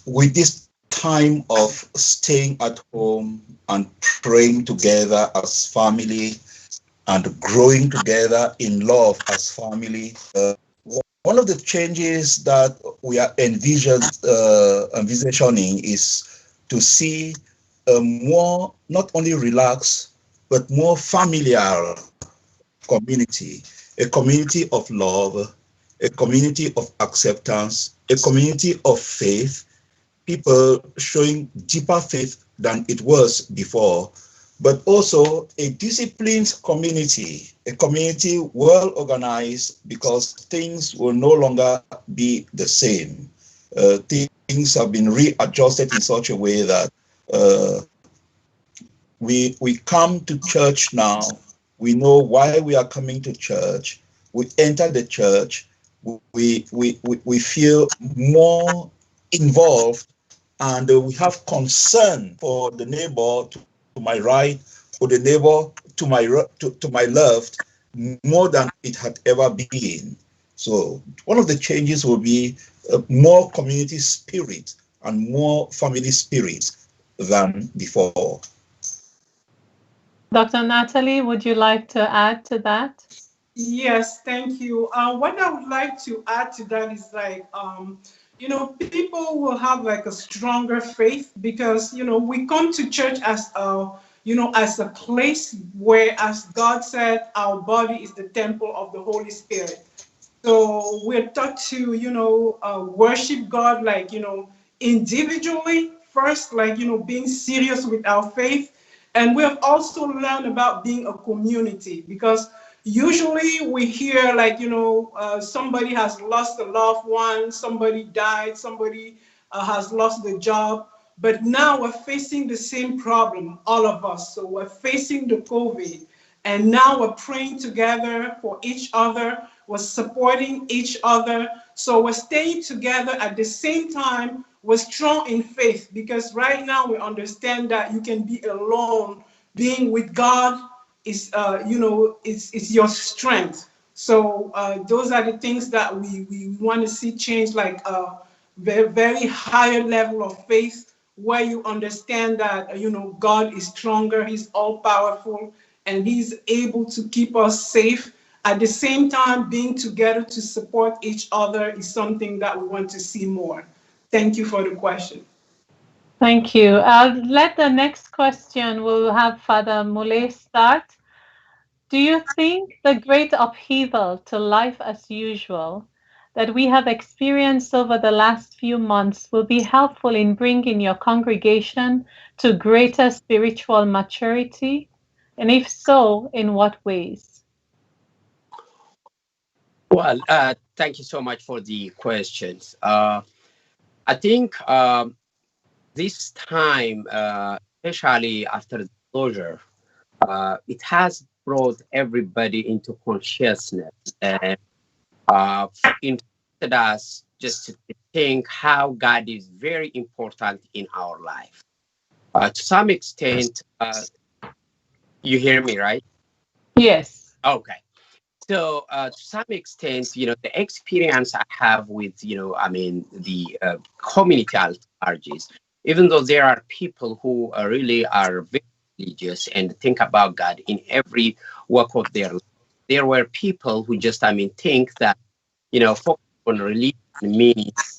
With this time of staying at home and praying together as family and growing together in love as family. One of the changes that we are envisioning is to see a more, not only relaxed, but more familiar community, a community of love, a community of acceptance, a community of faith, people showing deeper faith than it was before, but also a disciplined community, a community well organized, because things will no longer be the same. Things have been readjusted in such a way that we come to church now. We know why we are coming to church. We enter the church. We feel more involved, and we have concern for the neighbor to my right, or the neighbor to my left, more than it had ever been. So one of the changes will be more community spirit and more family spirit than before.
Dr. Natalie, would you like to add to that?
Yes, thank you. What I would like to add to that is like, people will have like a stronger faith because, we come to church as as a place where, as God said, our body is the temple of the Holy Spirit. So we're taught to, worship God, like, individually first, like, being serious with our faith. And we have also learned about being a community, because usually we hear like, somebody has lost a loved one, somebody died, somebody has lost the job. But now we're facing the same problem, all of us. So we're facing the COVID. And now we're praying together for each other. We're supporting each other. So we're staying together at the same time. We're strong in faith, because right now we understand that you can be alone. Being with God is, is your strength. So those are the things that we want to see change, like a very, very higher level of faith, where you understand that, God is stronger, He's all powerful, and He's able to keep us safe. At the same time, being together to support each other is something that we want to see more. Thank you for the question.
Thank you. I'll let the next question, we'll have Father Mule start. Do you think the great upheaval to life as usual that we have experienced over the last few months will be helpful in bringing your congregation to greater spiritual maturity? And if so, in what ways?
Well, thank you so much for the questions. I think this time, especially after the closure, it has brought everybody into consciousness and interested us just to think how God is very important in our life. To some extent, you hear me, right?
Yes.
Okay. So to some extent, the experience I have with, the community altarges, even though there are people who really are very religious and think about God in every walk of their life, there were people who just, think that, focus on religion means,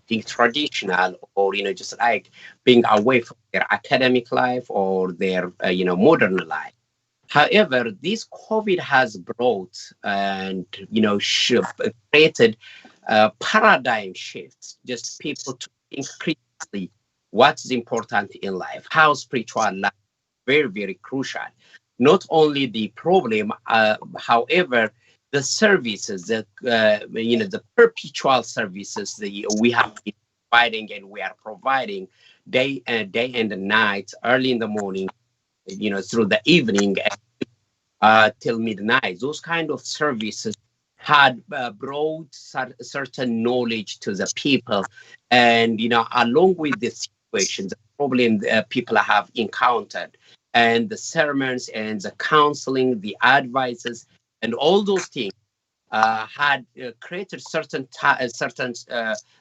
being traditional, or, just like being away from their academic life or their, modern life. However, this COVID has brought and, created paradigm shifts, just people to think critically what's important in life, how spiritual life is very, very crucial. Not only the problem, however, the services, the perpetual services that we have been providing and we are providing day and night, early in the morning, through the evening till midnight. Those kind of services had brought certain knowledge to the people, and along with the situation, the problem people have encountered, and the sermons and the counseling, the advices, and all those things had created certain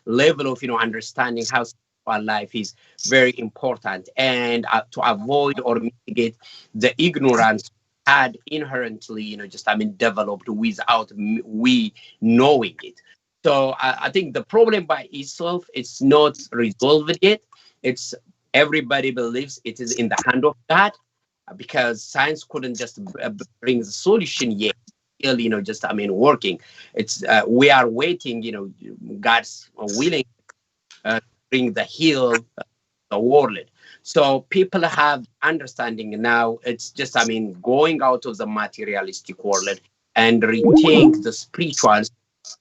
level of understanding how our life is very important, and to avoid or mitigate the ignorance had inherently, developed without we knowing it. So I think the problem by itself is not resolved yet. It's everybody believes it is in the hand of God, because science couldn't just bring the solution yet. Still, working. It's we are waiting. God's willing to bring the heal the world. So people have understanding now. It's just going out of the materialistic world and rethink the spiritual,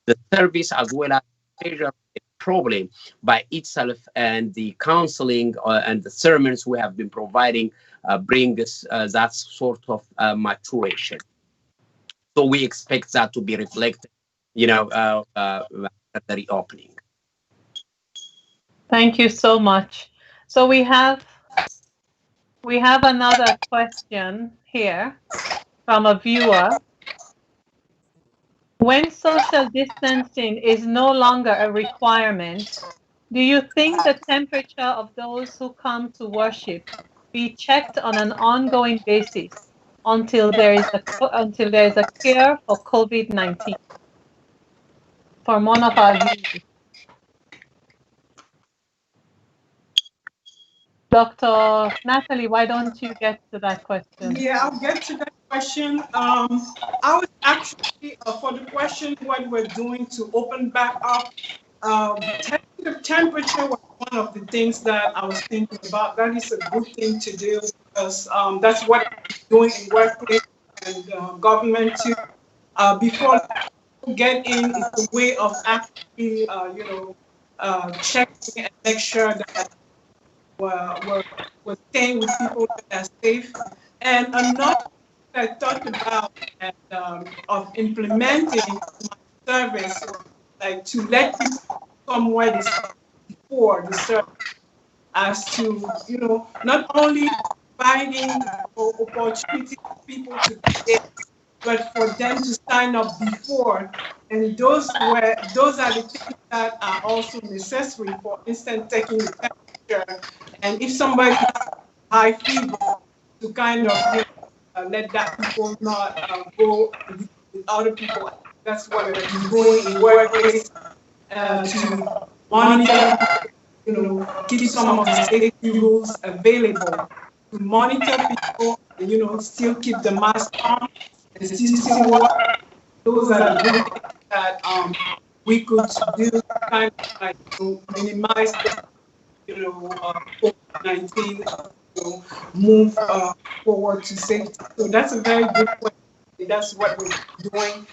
the service, as well as the problem by itself, and the counseling and the sermons we have been providing bring us that sort of maturation. So we expect that to be reflected, at the reopening.
Thank you so much. So we have another question here from a viewer. When social distancing is no longer a requirement, do you think the temperature of those who come to worship be checked on an ongoing basis until there is a cure for COVID-19? From one of our viewers. Dr. Nathalie, why don't you get to that question?
Yeah, I'll get to that question. I was actually, for the question, what we're doing to open back up, temperature was one of the things that I was thinking about. That is a good thing to do, because that's what we're doing in workplace and government too. Before you get in, it's a way of actually, checking and make sure that we're staying with people that are safe. And another thing I thought about of implementing my service, like to let people come where they started before the service, as to, not only providing opportunity for people to create, but for them to sign up before. And those are the things that are also necessary. For instance, taking the temperature, and if somebody has high fever, to kind of let that people not go with other people. That's what we're doing in workplace, to monitor, keep some of the safety rules available, to monitor people, still keep the mask on, and still work. Those are the good things that we could do, kind of like to minimize the, COVID-19, move forward to safety. So that's a very good point. That's what we're doing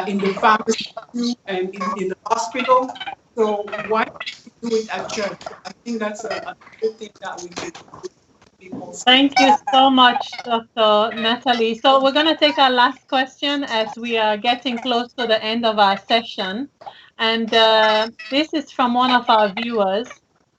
in the pharmacy too, and in the hospital. So why don't we do it at church? I think that's a good thing that we can do.
Thank you so much, Dr. Nathalie. So we're going to take our last question as we are getting close to the end of our session. And this is from one of our viewers.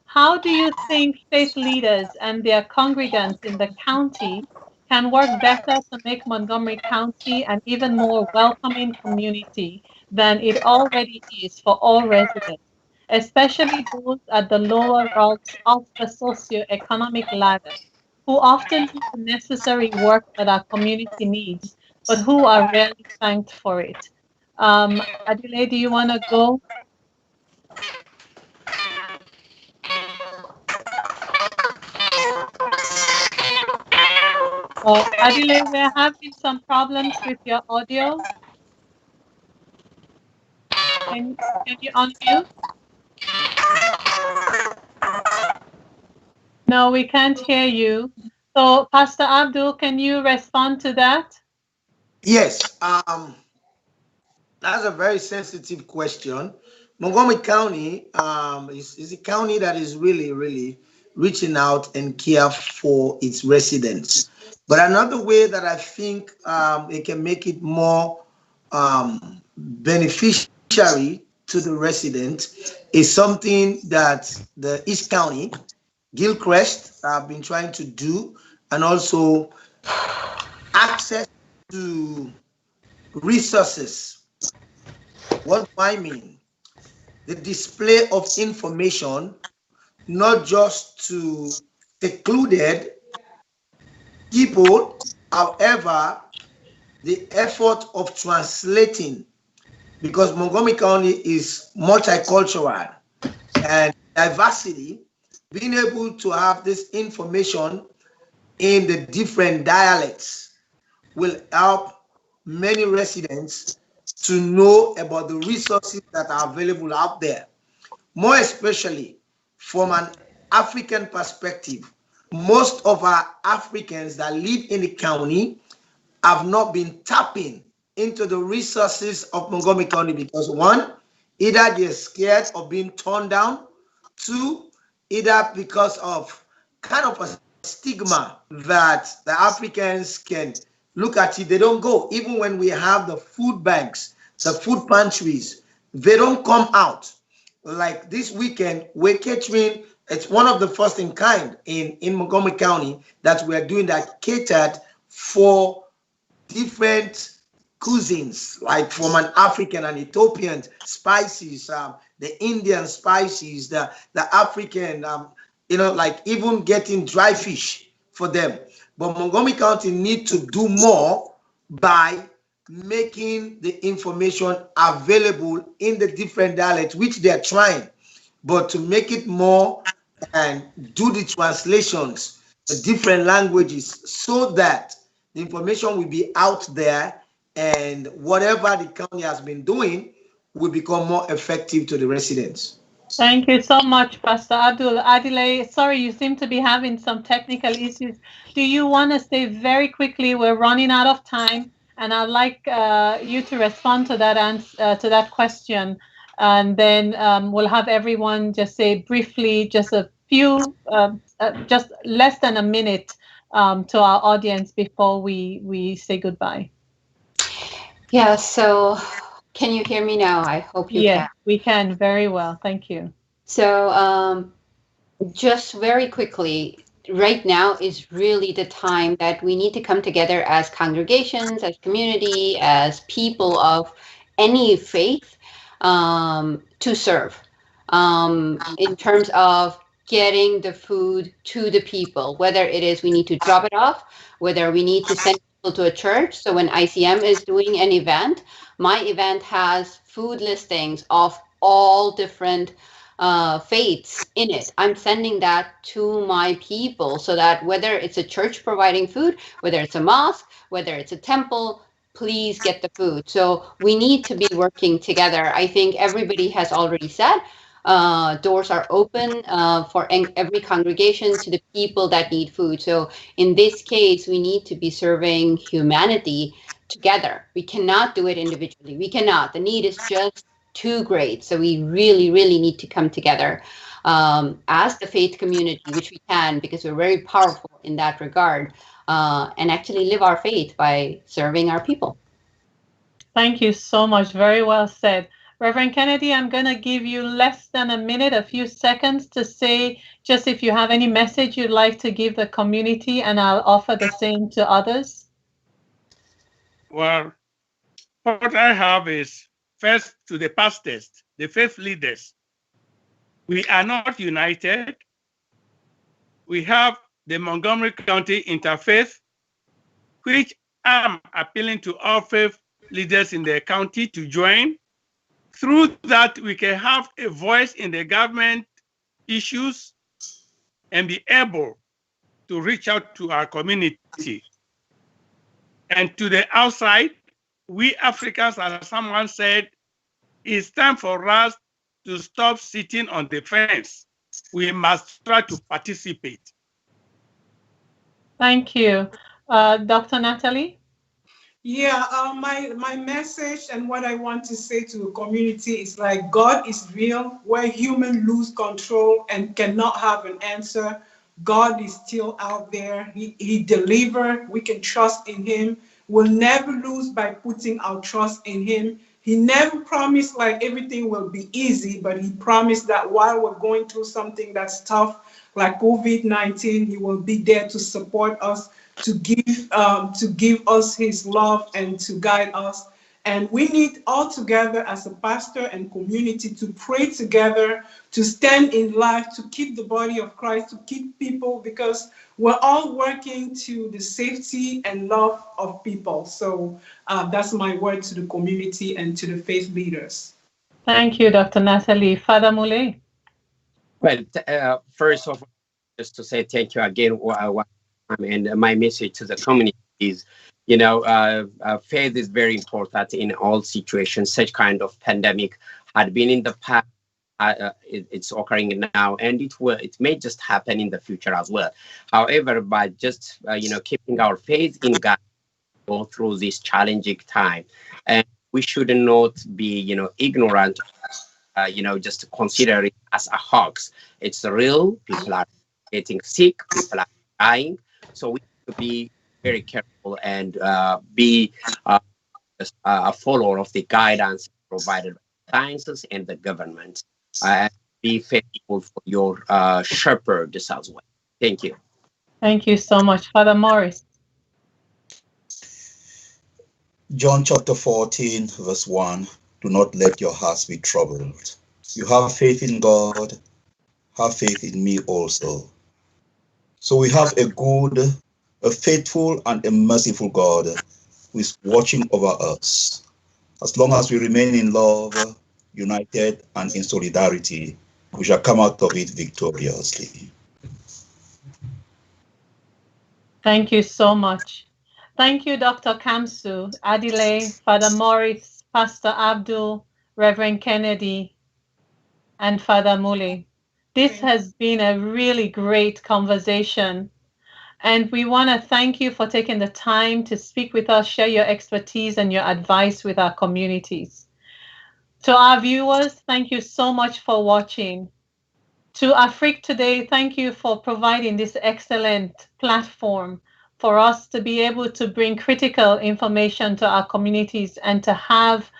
How do you think faith leaders and their congregants in the county can work better to make Montgomery County an even more welcoming community than it already is for all residents, especially those at the lower rungs of the socioeconomic ladder, who often do the necessary work that our community needs, but who are rarely thanked for it? Adelaide, do you want to go? Adelaide, we're having some problems with your audio. Can you unmute? No, we can't hear you. So, Pastor Abdul, can you respond to that?
Yes, that's a very sensitive question. Montgomery County is a county that is really, really reaching out and care for its residents. But another way that I think it can make it more beneficiary to the resident is something that the East County, Gilchrist, have been trying to do, and also access to resources. What do I mean? The display of information not just to secluded people. However, the effort of translating, because Montgomery County is multicultural and diversity, being able to have this information in the different dialects will help many residents to know about the resources that are available out there. More especially from an African perspective, most of our Africans that live in the county have not been tapping into the resources of Montgomery County because one, either they're scared of being torn down, two, either because of kind of a stigma that the Africans can look at it, they don't go. Even when we have the food banks, the food pantries, they don't come out. Like this weekend, we're catering, it's one of the first in kind in Montgomery County that we're doing that catered for different cuisines, like from an African and Ethiopian spices, the Indian spices, the African, like even getting dry fish for them. But Montgomery County need to do more by making the information available in the different dialects, which they're trying, but to make it more and do the translations, the different languages, so that the information will be out there and whatever the county has been doing will become more effective to the residents.
Thank you so much, Pastor Abdul. Adile, sorry, you seem to be having some technical issues. Do you want to say very quickly, we're running out of time, and I'd like you to respond to that question, and then we'll have everyone just say briefly, just a few, just less than a minute to our audience before we say goodbye.
Yeah, so can you hear me now? I hope you can.
Yes, we can very well. Thank you.
So just very quickly, right now is really the time that we need to come together as congregations, as community, as people of any faith to serve in terms of getting the food to the people, whether it is we need to drop it off, whether we need to send people to a church. So when ICM is doing an event, my event has food listings of all different faiths in it. I'm sending that to my people so that whether it's a church providing food, whether it's a mosque, whether it's a temple, please get the food. So we need to be working together. I think everybody has already said doors are open for every congregation to the people that need food. So in this case, we need to be serving humanity together. We cannot do it individually. We cannot. The need is just too great. So we really, really need to come together as the faith community, which we can, because we're very powerful in that regard, and actually live our faith by serving our people.
Thank you so much. Very well said. Reverend Kennedy, I'm going to give you less than a minute, a few seconds to say just if you have any message you'd like to give the community, and I'll offer the same to others.
Well, what I have is first to the pastors, the faith leaders. We are not united. We have the Montgomery County Interfaith, which I'm appealing to all faith leaders in the county to join. Through that, we can have a voice in the government issues and be able to reach out to our community. And to the outside, we Africans, as someone said, it's time for us to stop sitting on the fence. We must try to participate.
Thank you. Dr. Nathalie?
Yeah, my message and what I want to say to the community is like, God is real. Where humans lose control and cannot have an answer, God is still out there. He delivers. We can trust in him. We'll never lose by putting our trust in him. He never promised like everything will be easy, but he promised that while we're going through something that's tough, like COVID-19, he will be there to support us, to give us his love and to guide us. And we need all together as a pastor and community to pray together, to stand in life, to keep the body of Christ, to keep people, because we're all working to the safety and love of people. So that's my word to the community and to the faith leaders.
Thank you, Dr. Nathalie. Father Moulay.
Well, first of all, just to say thank you again. And my message to the community is, faith is very important in all situations. Such kind of pandemic had been in the past. It's occurring now, and it may just happen in the future as well. However, by just keeping our faith in God, go through this challenging time, and we should not be ignorant. Just consider it as a hoax. It's real. People are getting sick. People are dying. So we have to be very careful and be a follower of the guidance provided by sciences and the government. Be faithful for your shepherds as well. Thank you.
Thank you so much. Father Maurice.
John chapter 14, verse 1. Do not let your hearts be troubled. You have faith in God, have faith in me also. So we have a faithful and a merciful God who is watching over us. As long as we remain in love, united, and in solidarity, we shall come out of it victoriously.
Thank you so much. Thank you, Dr. KAMSU, Adile, Father Maurice, Pastor Abdul, Reverend Kennedy, and Father Moulay. This has been a really great conversation, and we want to thank you for taking the time to speak with us, share your expertise and your advice with our communities. To our viewers, thank you so much for watching. To Afrique Today, thank you for providing this excellent platform for us to be able to bring critical information to our communities and to have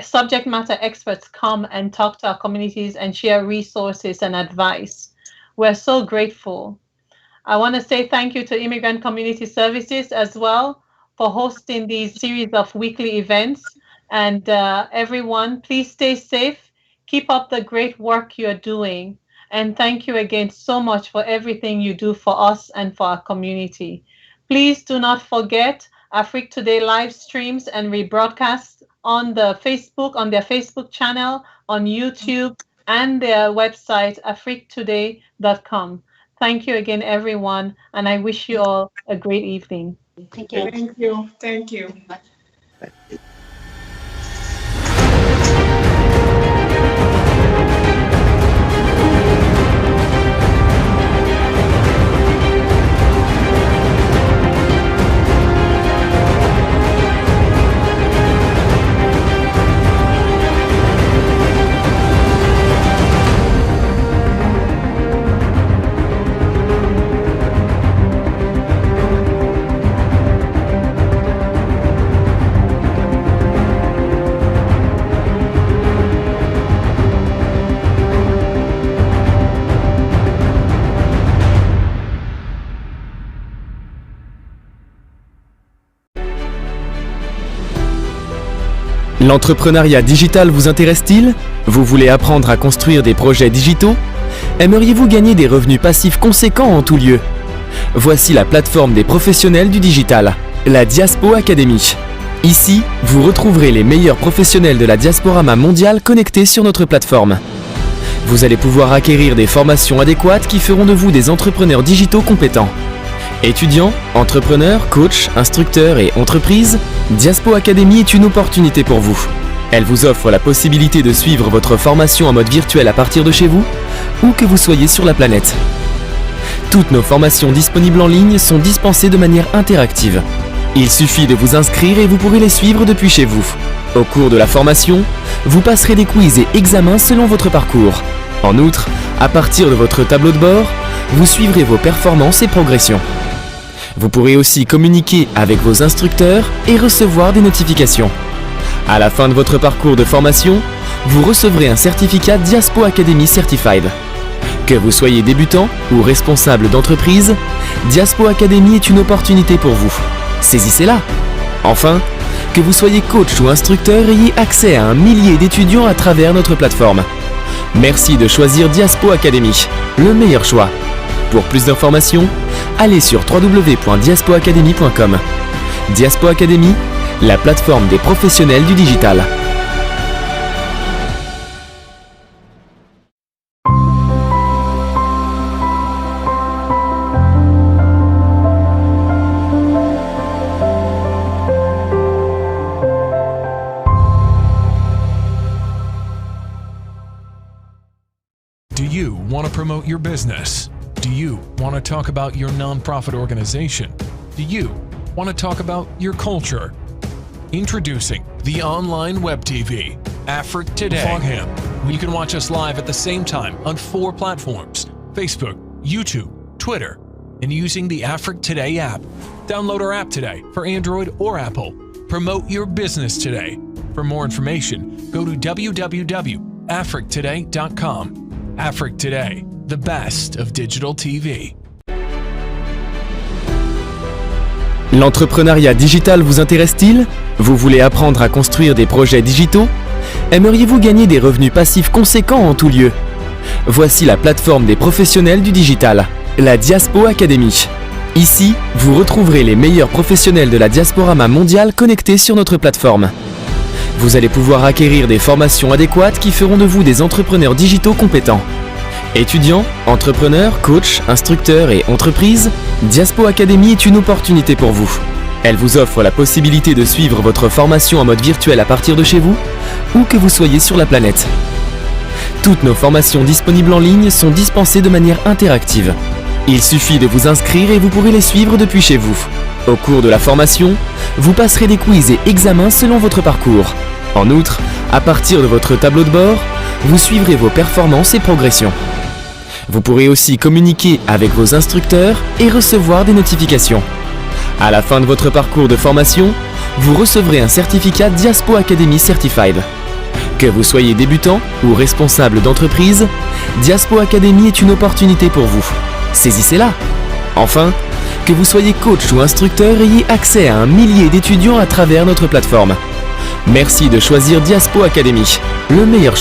subject matter experts come and talk to our communities and share resources and advice. We're so grateful. I want to say thank you to Immigrant Community Services as well for hosting these series of weekly events. And everyone, please stay safe. Keep up the great work you're doing. And thank you again so much for everything you do for us and for our community. Please do not forget Afrique Today live streams and rebroadcasts on their Facebook channel, on YouTube, and their website, afriquetoday.com. Thank you again, everyone, and I wish you all a great evening.
Thank you.
Thank you. Thank you.
L'entrepreneuriat digital vous intéresse-t-il? Vous voulez apprendre à construire des projets digitaux? Aimeriez-vous gagner des revenus passifs conséquents en tout lieu? Voici la plateforme des professionnels du digital, la Diaspo Academy. Ici, vous retrouverez les meilleurs professionnels de la diasporama mondiale connectés sur notre plateforme. Vous allez pouvoir acquérir des formations adéquates qui feront de vous des entrepreneurs digitaux compétents. Étudiants, entrepreneurs, coachs, instructeurs et entreprises, Diaspo Academy est une opportunité pour vous. Elle vous offre la possibilité de suivre votre formation en mode virtuel à partir de chez vous, où que vous soyez sur la planète. Toutes nos formations disponibles en ligne sont dispensées de manière interactive. Il suffit de vous inscrire et vous pourrez les suivre depuis chez vous. Au cours de la formation, vous passerez des quiz et examens selon votre parcours. En outre, à partir de votre tableau de bord, vous suivrez vos performances et progressions. Vous pourrez aussi communiquer avec vos instructeurs et recevoir des notifications. À la fin de votre parcours de formation, vous recevrez un certificat Diaspo Academy Certified. Que vous soyez débutant ou responsable d'entreprise, Diaspo Academy est une opportunité pour vous. Saisissez-la! Enfin, Que vous soyez coach ou instructeur, ayez accès à un millier d'étudiants à travers notre plateforme. Merci de choisir Diaspo Academy, le meilleur choix. Pour plus d'informations, allez sur www.diaspoacademy.com. Diaspo Academy, la plateforme des professionnels du digital.
Do you want to promote your business? Do you want to talk about your nonprofit organization? Do you want to talk about your culture? Introducing the online web TV, Africa Today. Fogham. You can watch us live at the same time on 4 platforms: Facebook, YouTube, Twitter, and using the Africa Today app. Download our app today for Android or Apple. Promote your business today. For more information, go to www.africtoday.com. Africa Today, the best of digital TV.
L'entrepreneuriat digital vous intéresse-t-il? Vous voulez apprendre à construire des projets digitaux? Aimeriez-vous gagner des revenus passifs conséquents en tout lieu? Voici la plateforme des professionnels du digital, la Diaspo Academy. Ici, vous retrouverez les meilleurs professionnels de la diasporama mondiale connectés sur notre plateforme. Vous allez pouvoir acquérir des formations adéquates qui feront de vous des entrepreneurs digitaux compétents. Étudiants, entrepreneurs, coachs, instructeurs et entreprises, Diaspo Academy est une opportunité pour vous. Elle vous offre la possibilité de suivre votre formation en mode virtuel à partir de chez vous, où que vous soyez sur la planète. Toutes nos formations disponibles en ligne sont dispensées de manière interactive. Il suffit de vous inscrire et vous pourrez les suivre depuis chez vous. Au cours de la formation, vous passerez des quiz et examens selon votre parcours. En outre, à partir de votre tableau de bord, vous suivrez vos performances et progressions. Vous pourrez aussi communiquer avec vos instructeurs et recevoir des notifications. À la fin de votre parcours de formation, vous recevrez un certificat Diaspo Academy Certified. Que vous soyez débutant ou responsable d'entreprise, Diaspo Academy est une opportunité pour vous. Saisissez-la! Enfin, que vous soyez coach ou instructeur, ayez accès à un millier d'étudiants à travers notre plateforme. Merci de choisir Diaspo Academy, le meilleur choix.